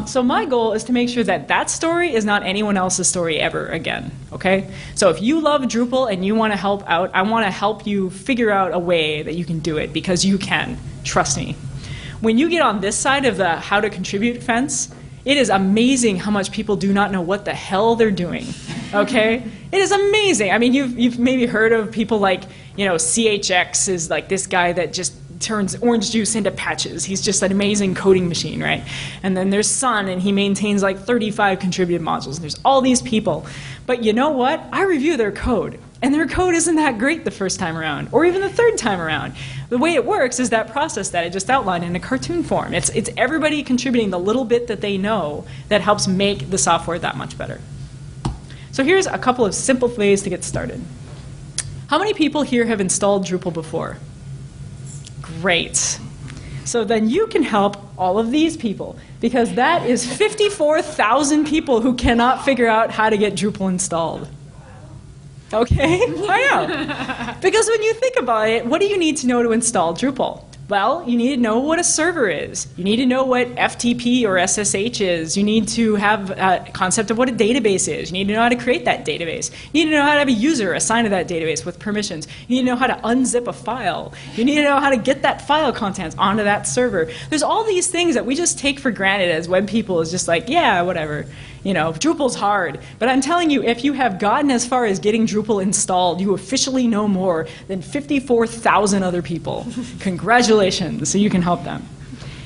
So my goal is to make sure that that story is not anyone else's story ever again, okay? So if you love Drupal and you want to help out, I want to help you figure out a way that you can do it, because you can, trust me. When you get on this side of the how to contribute fence, it is amazing how much people do not know what the hell they're doing, okay? It is amazing. I mean, you've maybe heard of people like, you know, CHX is like this guy that just turns orange juice into patches. He's just an amazing coding machine, right? And then there's Sun, and he maintains like 35 contributed modules. And there's all these people. But you know what? I review their code, and their code isn't that great the first time around, or even the third time around. The way it works is that process that I just outlined in a cartoon form. It's everybody contributing the little bit that they know that helps make the software that much better. So here's a couple of simple ways to get started. How many people here have installed Drupal before? Great. So then you can help all of these people, because that is 54,000 people who cannot figure out how to get Drupal installed. Okay, I know. Because when you think about it, what do you need to know to install Drupal? Well, you need to know what a server is. You need to know what FTP or SSH is. You need to have a concept of what a database is. You need to know how to create that database. You need to know how to have a user assigned to that database with permissions. You need to know how to unzip a file. You need to know how to get that file contents onto that server. There's all these things that we just take for granted as web people. Is just like, yeah, whatever. You know, Drupal's hard. But I'm telling you, if you have gotten as far as getting Drupal installed, you officially know more than 54,000 other people. Congratulations, so you can help them.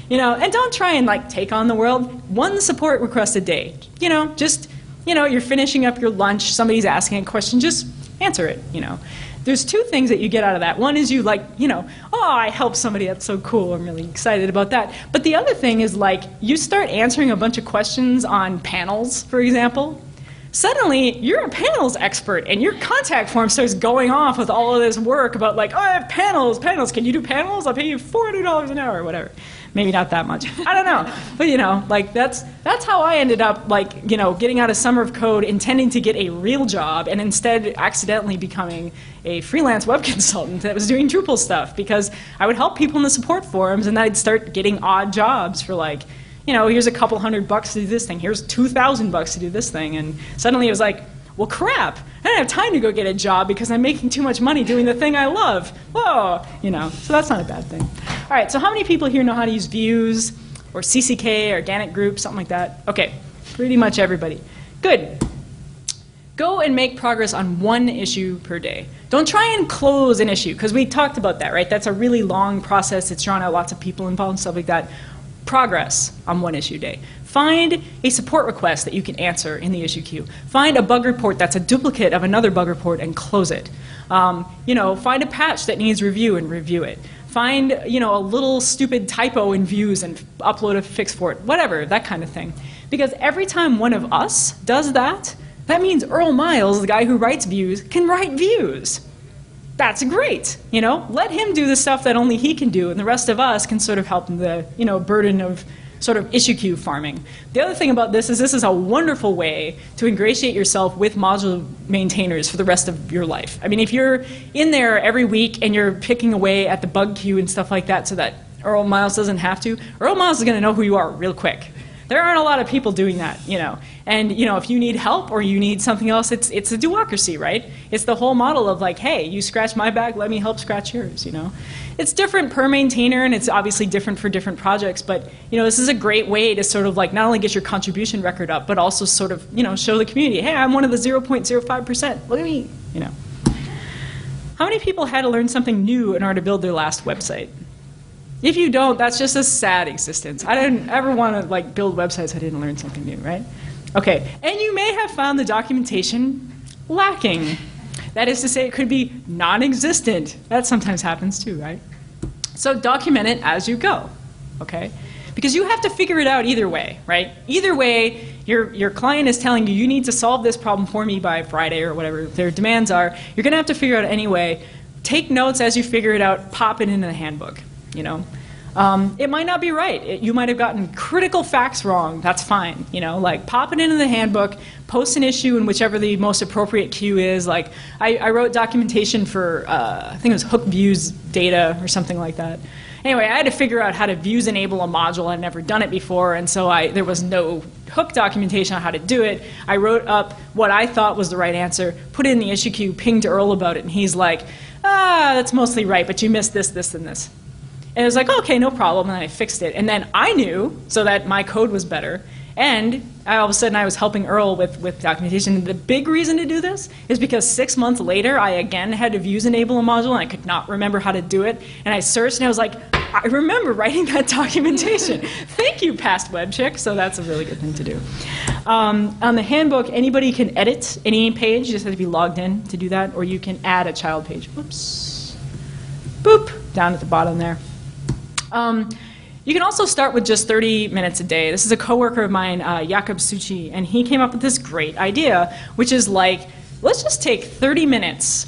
You know, and don't try and like take on the world. One support request a day. You know, just, you know, you're finishing up your lunch, somebody's asking a question, just answer it, you know. There's two things that you get out of that. One is you like, you know, oh, I helped somebody, that's so cool, I'm really excited about that. But the other thing is like, you start answering a bunch of questions on panels, for example. Suddenly, you're a panels expert, and your contact form starts going off with all of this work about like, oh, I have panels, can you do panels? I'll pay you $400 an hour, or whatever. Maybe not that much. I don't know. But you know, like that's how I ended up like, you know, getting out of Summer of Code intending to get a real job and instead accidentally becoming a freelance web consultant that was doing Drupal stuff because I would help people in the support forums and then I'd start getting odd jobs for like, you know, here's a couple $100 to do this thing, here's $2,000 to do this thing, and suddenly it was like, well, crap, I don't have time to go get a job because I'm making too much money doing the thing I love. Whoa, you know, so that's not a bad thing. All right, so how many people here know how to use views or CCK, organic groups, something like that? Okay, pretty much everybody. Good. Go and make progress on one issue per day. Don't try and close an issue, because we talked about that, right? That's a really long process. It's drawn out lots of people involved and stuff like that. Progress on one issue day. Find a support request that you can answer in the issue queue. Find a bug report that's a duplicate of another bug report and close it. You know, find a patch that needs review and review it. Find, you know, a little stupid typo in views and upload a fix for it. Whatever, that kind of thing. Because every time one of us does that, that means Earl Miles, the guy who writes views, can write views. That's great, you know? Let him do the stuff that only he can do, and the rest of us can sort of help in the, you know, burden of sort of issue queue farming. The other thing about this is a wonderful way to ingratiate yourself with module maintainers for the rest of your life. I mean, if you're in there every week and you're picking away at the bug queue and stuff like that so that Earl Miles doesn't have to, Earl Miles is going to know who you are real quick. There aren't a lot of people doing that, you know. And you know, if you need help or you need something else, it's a do-ocracy, right? It's the whole model of like, hey, you scratch my back, let me help scratch yours, you know. It's different per maintainer, and it's obviously different for different projects, but you know, this is a great way to sort of like not only get your contribution record up, but also sort of, you know, show the community, hey, I'm one of the 0.05%, look at me, you know. How many people had to learn something new in order to build their last website? If you don't, that's just a sad existence. I didn't ever want to like build websites I didn't learn something new, right? Okay, and you may have found the documentation lacking. That is to say, it could be non-existent. That sometimes happens too, right? So document it as you go, okay? Because you have to figure it out either way, right? Either way, your client is telling you, you need to solve this problem for me by Friday or whatever their demands are. You're going to have to figure it out anyway. Take notes as you figure it out. Pop it into the handbook, you know? It might not be right. You might have gotten critical facts wrong. That's fine. You know, like pop it into the handbook, post an issue in whichever the most appropriate queue is. Like I wrote documentation for, I think it was hook views data or something like that. Anyway, I had to figure out how to views enable a module. I'd never done it before, and so there was no hook documentation on how to do it. I wrote up what I thought was the right answer, put it in the issue queue, pinged Earl about it, and he's like, that's mostly right, but you missed this, this, and this. And it was like, okay, no problem, and I fixed it. And then I knew, so that my code was better, and all of a sudden I was helping Earl with documentation. And the big reason to do this is because 6 months later, I again had to views enable a module, and I could not remember how to do it. And I searched, and I was like, I remember writing that documentation. Thank you, past webchick. So that's a really good thing to do. On the handbook, anybody can edit any page. You just have to be logged in to do that, or you can add a child page. Whoops. Boop, down at the bottom there. You can also start with just 30 minutes a day. This is a coworker of mine, Jakob Suchi, and he came up with this great idea, which is like, let's just take 30 minutes.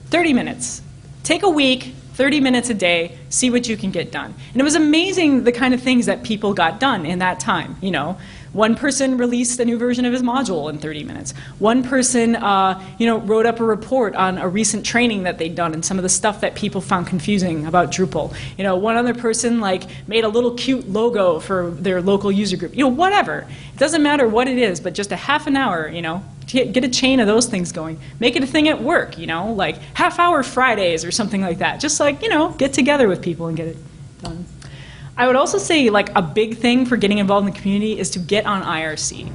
30 minutes. Take a week, 30 minutes a day, see what you can get done. And it was amazing the kind of things that people got done in that time, you know. One person released a new version of his module in 30 minutes. One person, wrote up a report on a recent training that they'd done and some of the stuff that people found confusing about Drupal. One other person made a little cute logo for their local user group. Whatever. It doesn't matter what it is, but just a half an hour, get a chain of those things going. Make it a thing at work, like half-hour Fridays or something like that. Just get together with people and get it done. I would also say a big thing for getting involved in the community is to get on IRC.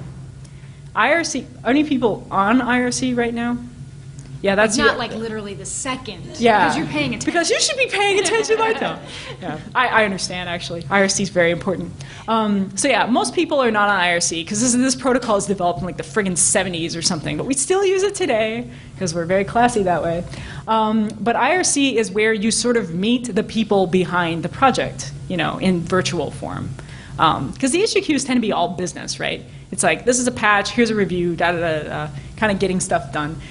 IRC, are any people on IRC right now? Yeah, that's not literally the second. Yeah, because you're paying attention. Because you should be paying attention right now. Yeah, I understand actually. IRC is very important. So yeah, most people are not on IRC because this protocol is developed in the friggin' 70s or something, but we still use it today because we're very classy that way. But IRC is where you sort of meet the people behind the project, in virtual form. Because the issue queues tend to be all business, right? It's this is a patch, here's a review, kind of getting stuff done.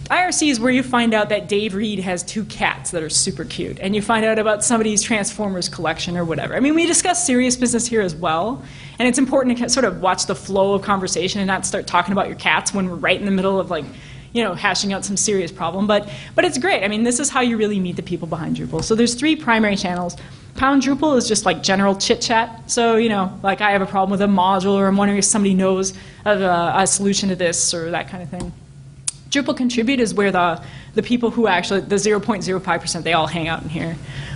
IRC is where you find out that Dave Reed has 2 cats that are super cute, and you find out about somebody's Transformers collection or whatever. I mean, we discuss serious business here as well, and it's important to sort of watch the flow of conversation and not start talking about your cats when we're right in the middle of hashing out some serious problem. But it's great. I mean, this is how you really meet the people behind Drupal. So there's 3 primary channels. Pound Drupal is just general chit-chat. So, I have a problem with a module, or I'm wondering if somebody knows of a solution to this, or that kind of thing. Drupal Contribute is where the people who actually, the 0.05%, they all hang out in here.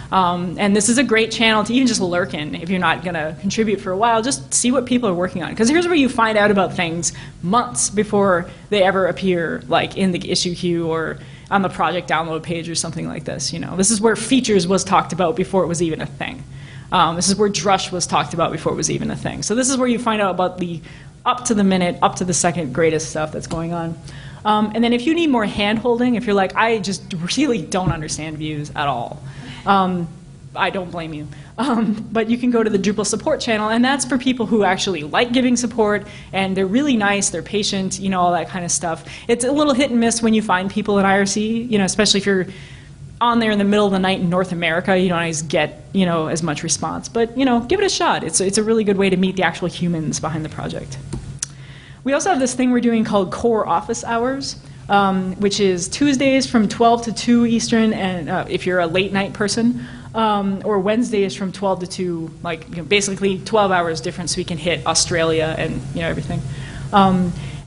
And this is a great channel to even just lurk in if you're not going to contribute for a while. Just see what people are working on. Because here's where you find out about things months before they ever appear in the issue queue or on the project download page or something like this. This is where features was talked about before it was even a thing. This is where Drush was talked about before it was even a thing. So this is where you find out about the up to the minute, up to the second greatest stuff that's going on. And then if you need more hand-holding, if you're I just really don't understand views at all, I don't blame you. But you can go to the Drupal support channel, and that's for people who actually like giving support, and they're really nice, they're patient, all that kind of stuff. It's a little hit and miss when you find people in IRC, especially if you're on there in the middle of the night in North America, you don't always get, as much response. But, give it a shot. It's a really good way to meet the actual humans behind the project. We also have this thing we're doing called Core Office Hours, which is Tuesdays from 12 to 2 Eastern, and if you're a late night person, or Wednesdays from 12 to 2, basically 12 hours difference, so we can hit Australia and everything.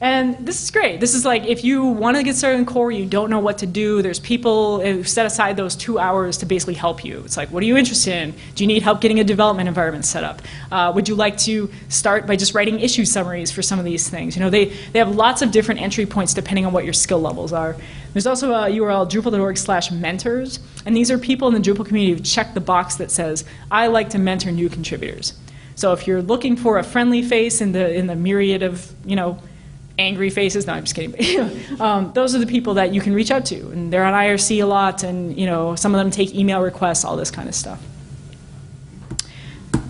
And this is great. This is if you want to get started in Core, you don't know what to do, there's people who set aside those 2 hours to basically help you. It's what are you interested in? Do you need help getting a development environment set up? Would you like to start by just writing issue summaries for some of these things? They have lots of different entry points depending on what your skill levels are. There's also a URL, drupal.org/mentors, and these are people in the Drupal community who check the box that says, I like to mentor new contributors. So if you're looking for a friendly face in the myriad of, angry faces. No, I'm just kidding. Those are the people that you can reach out to, and they're on IRC a lot, and some of them take email requests, all this kind of stuff.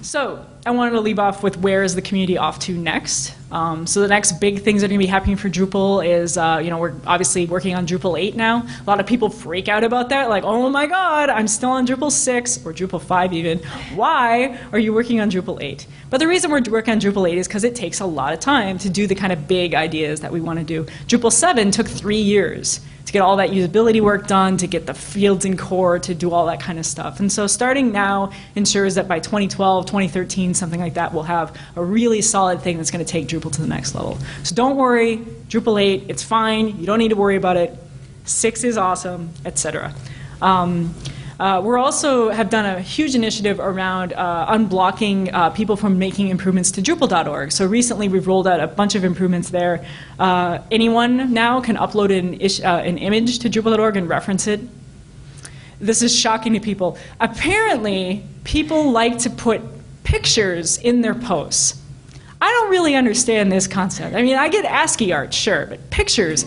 So I wanted to leave off with where is the community off to next. So the next big things that are going to be happening for Drupal is, we're obviously working on Drupal 8 now. A lot of people freak out about that, oh my God, I'm still on Drupal 6 or Drupal 5 even. Why are you working on Drupal 8? But the reason we're working on Drupal 8 is because it takes a lot of time to do the kind of big ideas that we want to do. Drupal 7 took 3 years to get all that usability work done, to get the fields in core, to do all that kind of stuff. And so starting now ensures that by 2012, 2013, something like that, we'll have a really solid thing that's going to take Drupal to the next level. So don't worry, Drupal 8, it's fine, you don't need to worry about it. 6 is awesome, etc. We're also have done a huge initiative around unblocking people from making improvements to Drupal.org. So recently we've rolled out a bunch of improvements there. Anyone now can upload an image to Drupal.org and reference it. This is shocking to people. Apparently, people like to put pictures in their posts. I don't really understand this concept. I mean, I get ASCII art, sure, but pictures,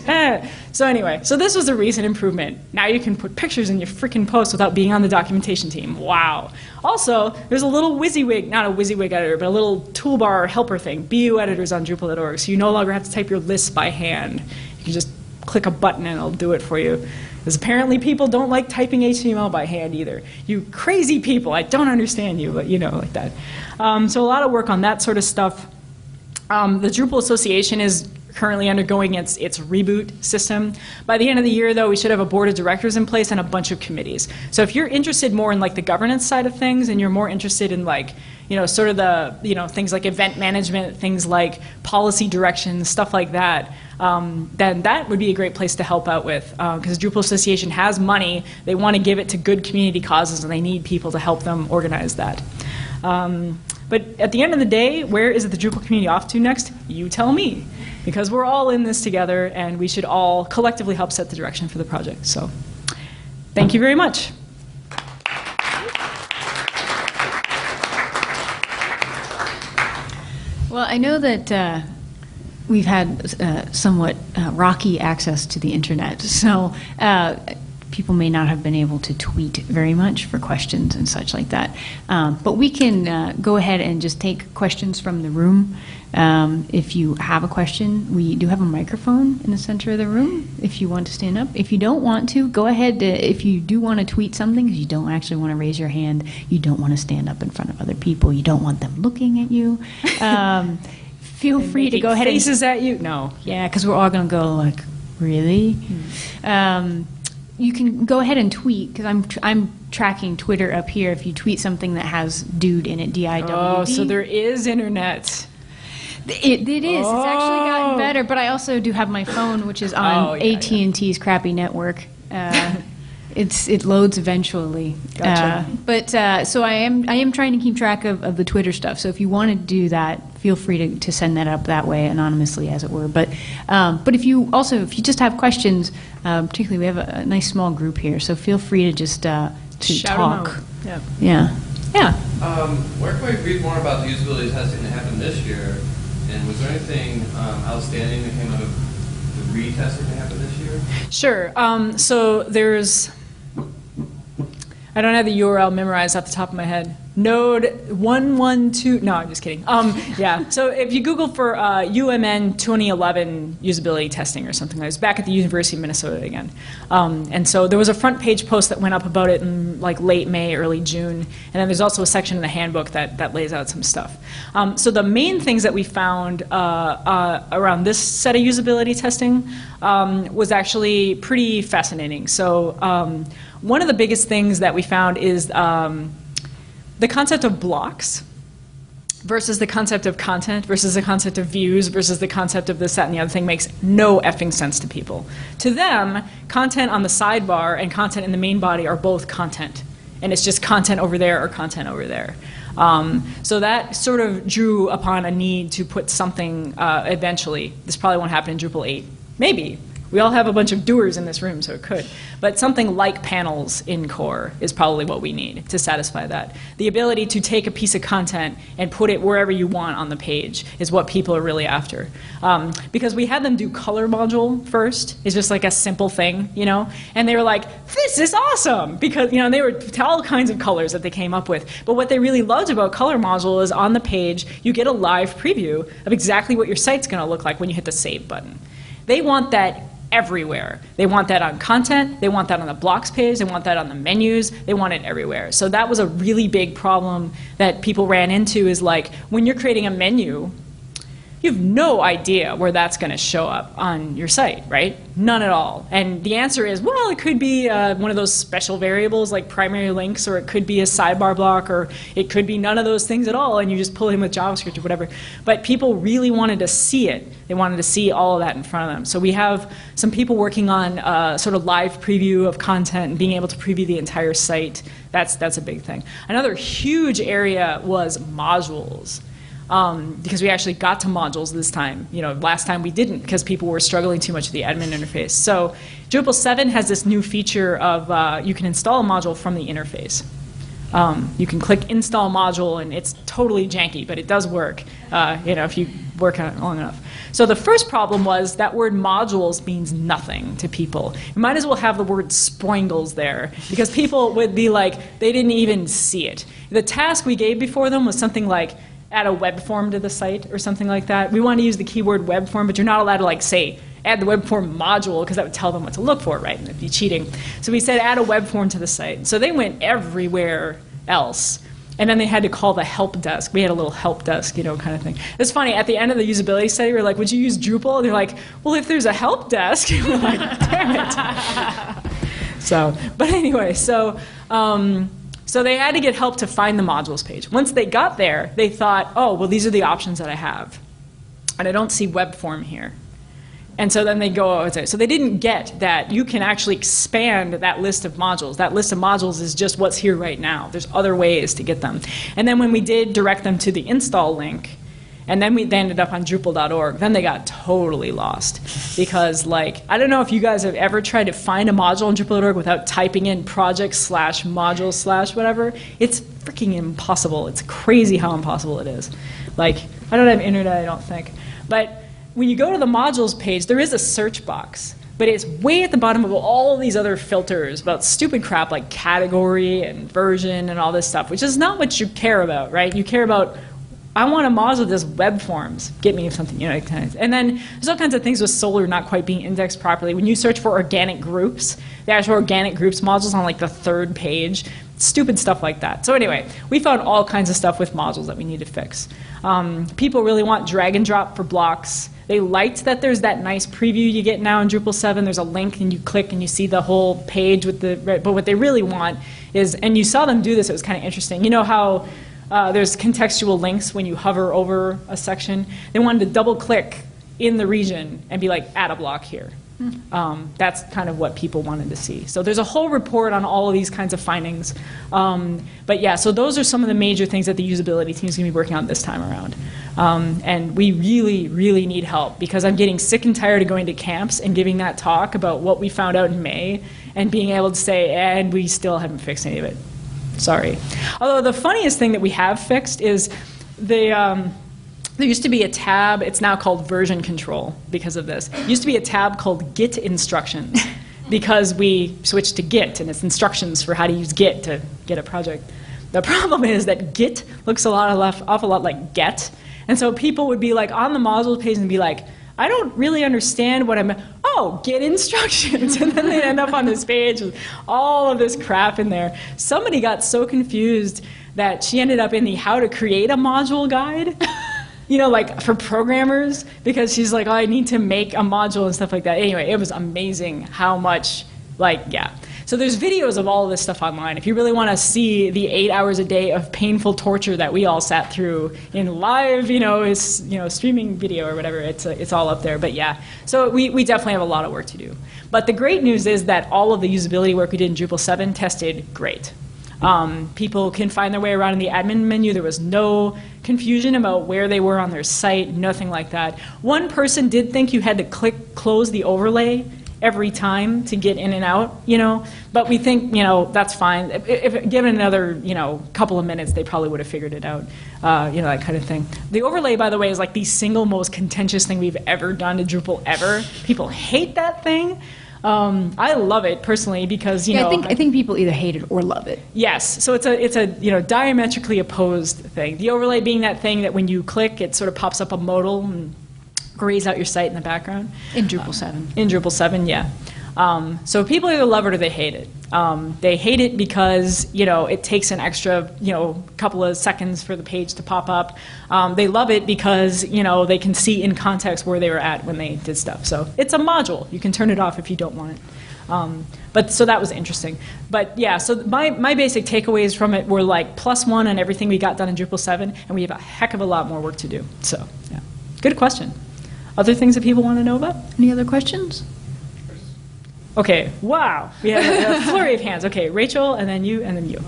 So anyway, so this was a recent improvement. Now you can put pictures in your freaking post without being on the documentation team. Wow. Also, there's a little WYSIWYG, not a WYSIWYG editor, but a little toolbar helper thing, BU editors on Drupal.org, so you no longer have to type your lists by hand. You can just click a button and it'll do it for you. Because apparently people don't like typing HTML by hand either. You crazy people, I don't understand you, but like that. So a lot of work on that sort of stuff. The Drupal Association is currently undergoing its reboot system. By the end of the year, though, we should have a board of directors in place and a bunch of committees. So if you're interested more in like the governance side of things, and you're more interested in like, sort of the, things like event management, things like policy directions, stuff like that, then that would be a great place to help out with, because Drupal Association has money. They want to give it to good community causes, and they need people to help them organize that. But at the end of the day, where is the Drupal community off to next? You tell me. Because we're all in this together, and we should all collectively help set the direction for the project. So thank you very much. Well, I know that we've had somewhat rocky access to the internet, so people may not have been able to tweet very much for questions and such like that. But we can go ahead and just take questions from the room. If you have a question, we do have a microphone in the center of the room if you want to stand up. If you don't want to, go ahead. If you do want to tweet something, because you don't actually want to raise your hand, you don't want to stand up in front of other people, you don't want them looking at you, feel free to go ahead and... faces at you? No. Yeah, because we're all going to go like, really? You can go ahead and tweet, because I'm tracking Twitter up here. If you tweet something that has dude in it, D-I-W-D. Oh, so there is internet. It is. It's actually gotten better, but I also do have my phone, which is on AT&T's crappy network. It loads eventually. Gotcha. So I am trying to keep track of the Twitter stuff. So if you want to do that, feel free to send that up that way, anonymously, as it were. But if you just have questions, particularly we have a nice small group here, so feel free to just to shout talk. Yeah. Yeah. Where can we read more about the usability testing that happened this year? And was there anything outstanding that came out of the retesting that happened this year? Sure. So there's, I don't have the URL memorized off the top of my head. Node 112, no, I'm just kidding. Yeah, so if you Google for UMN 2011 usability testing or something, I was back at the University of Minnesota again. And so there was a front page post that went up about it in like late May, early June, and then there's also a section in the handbook that lays out some stuff. So the main things that we found around this set of usability testing was actually pretty fascinating. So one of the biggest things that we found is the concept of blocks versus the concept of content versus the concept of views versus the concept of this, that, and the other thing makes no effing sense to people. To them, content on the sidebar and content in the main body are both content. And it's just content over there or content over there. So that sort of drew upon a need to put something eventually. This probably won't happen in Drupal 8. Maybe. We all have a bunch of doers in this room, so it could. But something like panels in core is probably what we need to satisfy that. The ability to take a piece of content and put it wherever you want on the page is what people are really after. Because we had them do color module first. It's just like a simple thing, And they were like, this is awesome! Because, they were all kinds of colors that they came up with. But what they really loved about color module is on the page, you get a live preview of exactly what your site's going to look like when you hit the save button. They want that everywhere. They want that on content, they want that on the blocks page, they want that on the menus, they want it everywhere. So that was a really big problem that people ran into, is like, when you're creating a menu, you have no idea where that's going to show up on your site, right? None at all. And the answer is, well, it could be one of those special variables like primary links, or it could be a sidebar block, or it could be none of those things at all, and you just pull it in with JavaScript or whatever. But people really wanted to see it. They wanted to see all of that in front of them. So we have some people working on sort of live preview of content and being able to preview the entire site. That's a big thing. Another huge area was modules. Because we actually got to modules this time. Last time we didn't, because people were struggling too much with the admin interface. So Drupal 7 has this new feature of you can install a module from the interface. You can click install module, and it's totally janky, but it does work if you work on it long enough. So the first problem was that word modules means nothing to people. You might as well have the word spoingles there, because people would be like, they didn't even see it. The task we gave before them was something like, add a web form to the site or something like that. We want to use the keyword web form, but you're not allowed to say, add the web form module, because that would tell them what to look for, right? And it'd be cheating. So we said, add a web form to the site. So they went everywhere else And then they had to call the help desk. We had a little help desk, you know, kind of thing. It's funny, at the end of the usability study, we were like, would you use Drupal? And they're like, well, if there's a help desk, we're like, damn it. So, but anyway, so they had to get help to find the modules page. Once they got there, they thought, oh, well, these are the options that I have. And I don't see web form here. And so then they go, so they didn't get that you can actually expand that list of modules. That list of modules is just what's here right now. There's other ways to get them. And then when we did direct them to the install link, and then they ended up on Drupal.org, then they got totally lost. Because, like, I don't know if you guys have ever tried to find a module on Drupal.org without typing in project/module/ whatever. It's freaking impossible. It's crazy how impossible it is. Like, I don't have internet, I don't think. But when you go to the modules page, there is a search box, but it's way at the bottom of all these other filters about stupid crap like category and version and all this stuff, which is not what you care about, right? You care about, I want a module that does web forms. Get me something, you know. And then there's all kinds of things with Solr not quite being indexed properly. When you search for organic groups, the actual organic groups modules on like the 3rd page, stupid stuff like that. So anyway, we found all kinds of stuff with modules that we need to fix. People really want drag and drop for blocks. They liked that there's that nice preview you get now in Drupal 7. There's a link and you click and you see the whole page with the, but what they really want is, and you saw them do this, it was kind of interesting. You know how there's contextual links when you hover over a section? They wanted to double click in the region and be like, add a block here. That's kind of what people wanted to see. So there's a whole report on all of these kinds of findings. But yeah, so those are some of the major things that the usability team is going to be working on this time around. And we really, really need help because I'm getting sick and tired of going to camps and giving that talk about what we found out in May and being able to say, and we still haven't fixed any of it. Sorry. Although the funniest thing that we have fixed is there used to be a tab, it's now called version control because of this. There used to be a tab called Git instructions because we switched to Git and it's instructions for how to use Git to get a project. The problem is that Git looks awful lot like get. And so people would be like on the module page and be like, I don't really understand what Git instructions. And then they'd end up on this page with all of this crap in there. Somebody got so confused that she ended up in the how to create a module guide. You know, like for programmers, because she's like, oh, I need to make a module and stuff like that. Anyway, it was amazing how much, like, yeah. So there's videos of all of this stuff online. If you really want to see the 8 hours a day of painful torture that we all sat through in live, streaming video or whatever, it's all up there. But yeah, so we definitely have a lot of work to do. But the great news is that all of the usability work we did in Drupal 7 tested great. People can find their way around in the admin menu. There was no confusion about where they were on their site, nothing like that. One person did think you had to close the overlay every time to get in and out, but we think, that's fine. If given another, couple of minutes, they probably would have figured it out, that kind of thing. The overlay, by the way, is like the single most contentious thing we've ever done to Drupal ever. People hate that thing. I love it personally because I think people either hate it or love it. Yes, so it's a diametrically opposed thing. The overlay being that thing that when you click, it sort of pops up a modal and grays out your site in the background. In Drupal 7. In Drupal 7, yeah. So people either love it or they hate it. They hate it because it takes an extra couple of seconds for the page to pop up. They love it because they can see in context where they were at when they did stuff. So it's a module. You can turn it off if you don't want it. But so that was interesting. But yeah, so my basic takeaways from it were like +1 on everything we got done in Drupal 7, and we have a heck of a lot more work to do. So yeah, good question. Other things that people want to know about? Any other questions? Okay, wow. We have a flurry of hands. Okay, Rachel, and then you, and then you.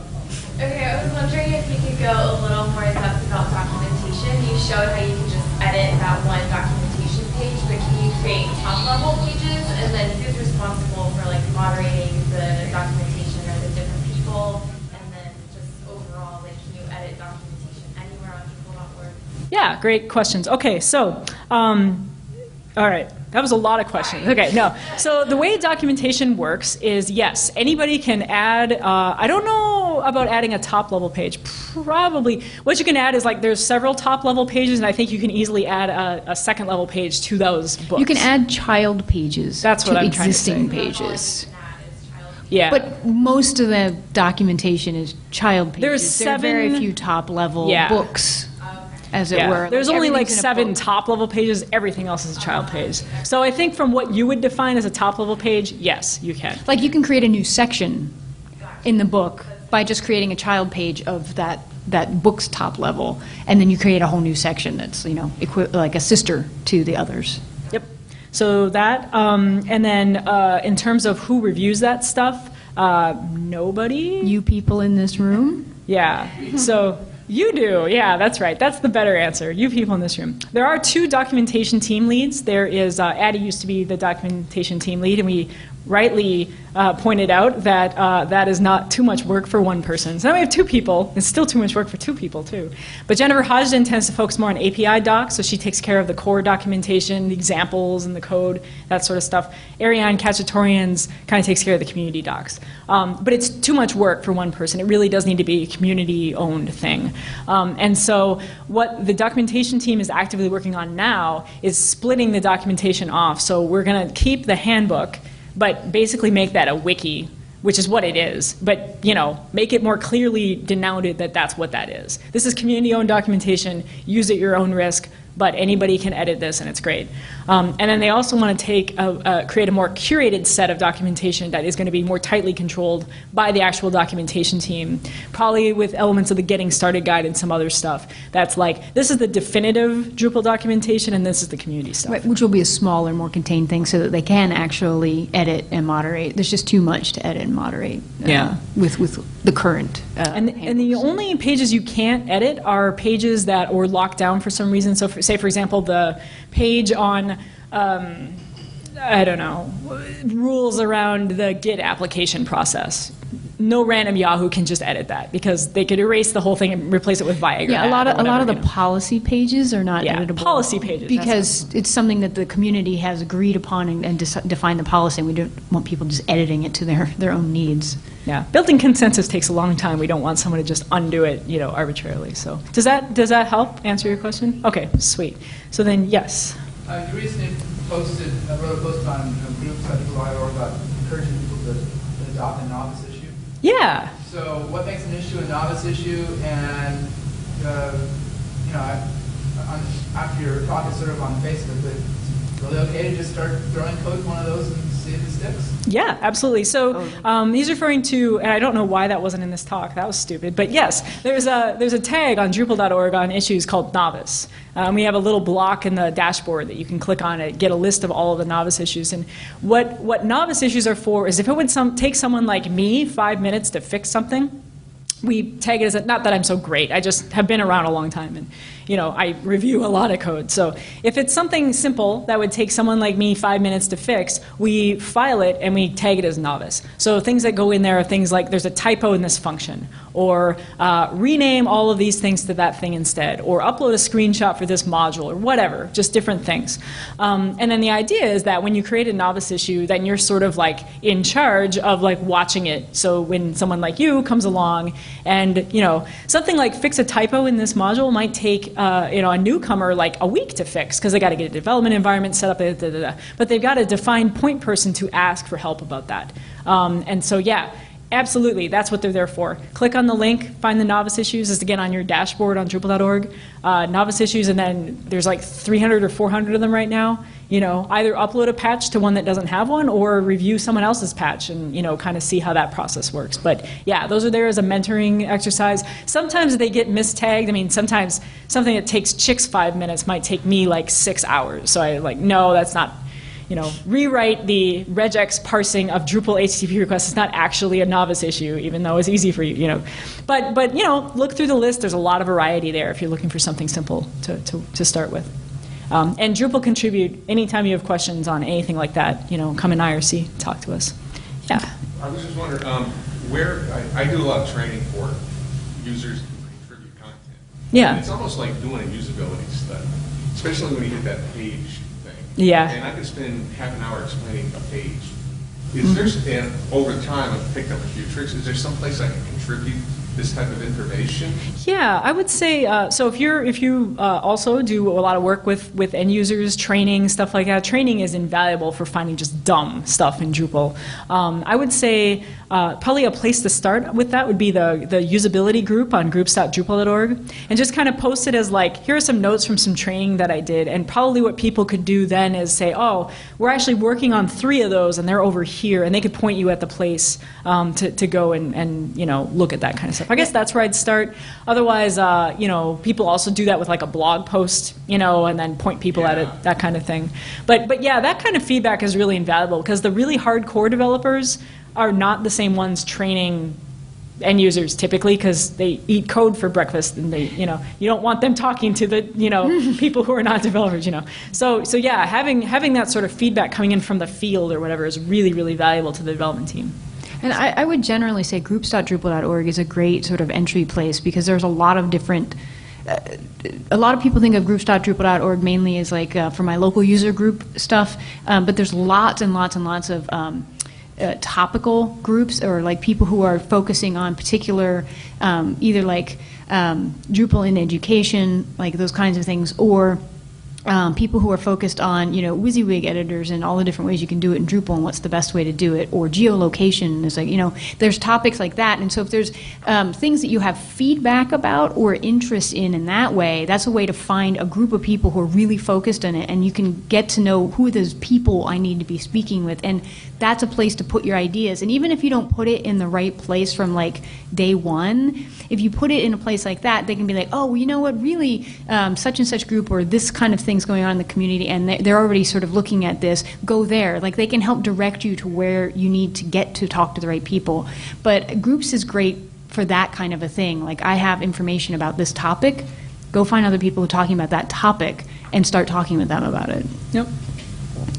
Okay, I was wondering if you could go a little more in depth about documentation. You showed how you can just edit that one documentation page, but can you create top-level pages? And then who's responsible for moderating the documentation? Are there different people? And then just overall, can you edit documentation anywhere on Drupal.org? Yeah, great questions. Okay, so, all right. That was a lot of questions. Okay, no. So the way documentation works is, yes, anybody can add, I don't know about adding a top-level page. Probably. What you can add is there's several top-level pages, and I think you can easily add a second-level page to those books. You can add child pages That's what to I'm trying to existing say. pages. Yeah. But most of the documentation is child pages. There's There are very 7 few top-level Yeah. books, as it Yeah. were. There's only like everything's in a 7 book. top-level pages. Everything else is a child page. So I think from what you would define as a top-level page, yes, you can. Like, you can create a new section in the book by just creating a child page of that book's top level, and then you create a whole new section that's, like a sister to the others. Yep. So that, and then in terms of who reviews that stuff, nobody. You people in this room? Yeah. So you do. Yeah, that's right. That's the better answer. You people in this room. There are 2 documentation team leads. There is Addie used to be the documentation team lead, and we rightly pointed out that that is not too much work for one person. So now we have 2 people. It's still too much work for 2 people, too. But Jennifer Hodgson tends to focus more on API docs, so she takes care of the core documentation, the examples, and the code, that sort of stuff. Ariane Kachatourians kind of takes care of the community docs. But it's too much work for one person. It really does need to be a community-owned thing. And so what the documentation team is actively working on now is splitting the documentation off. So we're going to keep the handbook, but basically make that a wiki, which is what it is. But, make it more clearly denoted that that's what that is. This is community-owned documentation. Use at your own risk, but anybody can edit this, and it's great. And then they also want to create a more curated set of documentation that is going to be more tightly controlled by the actual documentation team, probably with elements of the Getting Started guide and some other stuff. That's like, this is the definitive Drupal documentation, and this is the community stuff. Right, which will be a smaller, more contained thing so that they can actually edit and moderate. There's just too much to edit and moderate with the current And the only pages you can't edit are pages that are locked down for some reason. So say, for example, the page on, I don't know, rules around the Git application process. No random Yahoo can just edit that because they could erase the whole thing and replace it with Viagra. Yeah, a lot of the policy pages are not editable. Policy pages. Because it's something that the community has agreed upon and defined the policy, and we don't want people just editing it to their own needs. Yeah, building consensus takes a long time. We don't want someone to just undo it, arbitrarily. So does that help answer your question? Okay, sweet. So then, yes. You recently wrote a post on groups at Drupal.org about encouraging people to adopt a novice issue. Yeah. So what makes an issue a novice issue? And after your talk is sort of on Facebook, but it's really okay to just start throwing code in one of those and see if it sticks? Yeah, absolutely. So he's referring to, and I don't know why that wasn't in this talk. That was stupid. But yes, there's a tag on Drupal.org on issues called novice. We have a little block in the dashboard that you can click on and get a list of all of the novice issues. And what novice issues are for is if it would take someone like me 5 minutes to fix something, we tag it as not that I'm so great. I just have been around a long time, and I review a lot of code. So if it's something simple that would take someone like me 5 minutes to fix, we file it and we tag it as novice. So things that go in there are things like there's a typo in this function, or rename all of these things to that thing instead, or upload a screenshot for this module, or whatever, just different things. And then the idea is that when you create a novice issue, then you're sort of like in charge of like watching it. So when someone like you comes along and something like fix a typo in this module might take a newcomer like a week to fix because they got to get a development environment set up, but they've got a defined point person to ask for help about that. And so yeah, absolutely, that's what they're there for. Click on the link, find the novice issues. It's again on your dashboard on Drupal.org. Novice issues, and then there's like 300 or 400 of them right now. Either upload a patch to one that doesn't have one, or review someone else's patch and kind of see how that process works. But yeah, those are there as a mentoring exercise. Sometimes they get mistagged. I mean, sometimes something that takes chicks 5 minutes might take me like 6 hours. So I no, that's not. Rewrite the regex parsing of Drupal HTTP requests is not actually a novice issue, even though it's easy for you, But look through the list. There's a lot of variety there if you're looking for something simple to start with. And Drupal contribute anytime you have questions on anything like that. Come in IRC, talk to us. Yeah. I was just wondering where I do a lot of training for users to contribute content. Yeah. And it's almost like doing a usability study, especially when you hit that page. Yeah. And I could spend half an hour explaining a page. And over time, I've picked up a few tricks. Is there some place I can contribute this type of information? Yeah, I would say, so if you also do a lot of work with end users, training, stuff like that, training is invaluable for finding just dumb stuff in Drupal. I would say probably a place to start with that would be the usability group on groups.drupal.org, and just kind of post it as like, here are some notes from some training that I did, and probably what people could do then is say, oh, we're actually working on 3 of those, and they're over here, and they could point you at the place to go and look at that kind of stuff. I guess that's where I'd start. Otherwise, people also do that with like a blog post, and then point people at it, that kind of thing. But yeah, that kind of feedback is really invaluable because the really hardcore developers are not the same ones training end users typically, because they eat code for breakfast, and you don't want them talking to the people who are not developers. So yeah, having that sort of feedback coming in from the field or whatever is really, really valuable to the development team. And I would generally say groups.drupal.org is a great sort of entry place, because there's a lot of different, a lot of people think of groups.drupal.org mainly as like for my local user group stuff, but there's lots and lots and lots of topical groups, or like people who are focusing on particular, either like Drupal in education, like those kinds of things, or people who are focused on, WYSIWYG editors and all the different ways you can do it in Drupal and what's the best way to do it, or geolocation. Is like, there's topics like that. And so if there's things that you have feedback about or interest in that way, that's a way to find a group of people who are really focused on it, and you can get to know who are those people I need to be speaking with. And that's a place to put your ideas. And even if you don't put it in the right place from like day one, if you put it in a place like that, they can be like, oh, well, you know what, really, such and such group, or this kind of thing's going on in the community, and they're already sort of looking at this, go there. Like, they can help direct you to where you need to get to talk to the right people. But groups is great for that kind of a thing. Like, I have information about this topic, go find other people who are talking about that topic and start talking with them about it. Yep.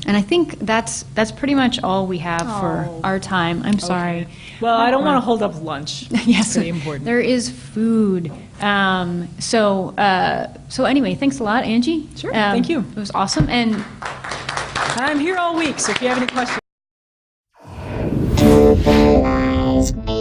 And I think that's pretty much all we have for our time. I'm sorry. Okay. Well, I don't want to hold up lunch. Yes, it's pretty important. There is food. So anyway, thanks a lot, Angie. Sure, thank you. It was awesome. And I'm here all week, so if you have any questions. Drupalize.me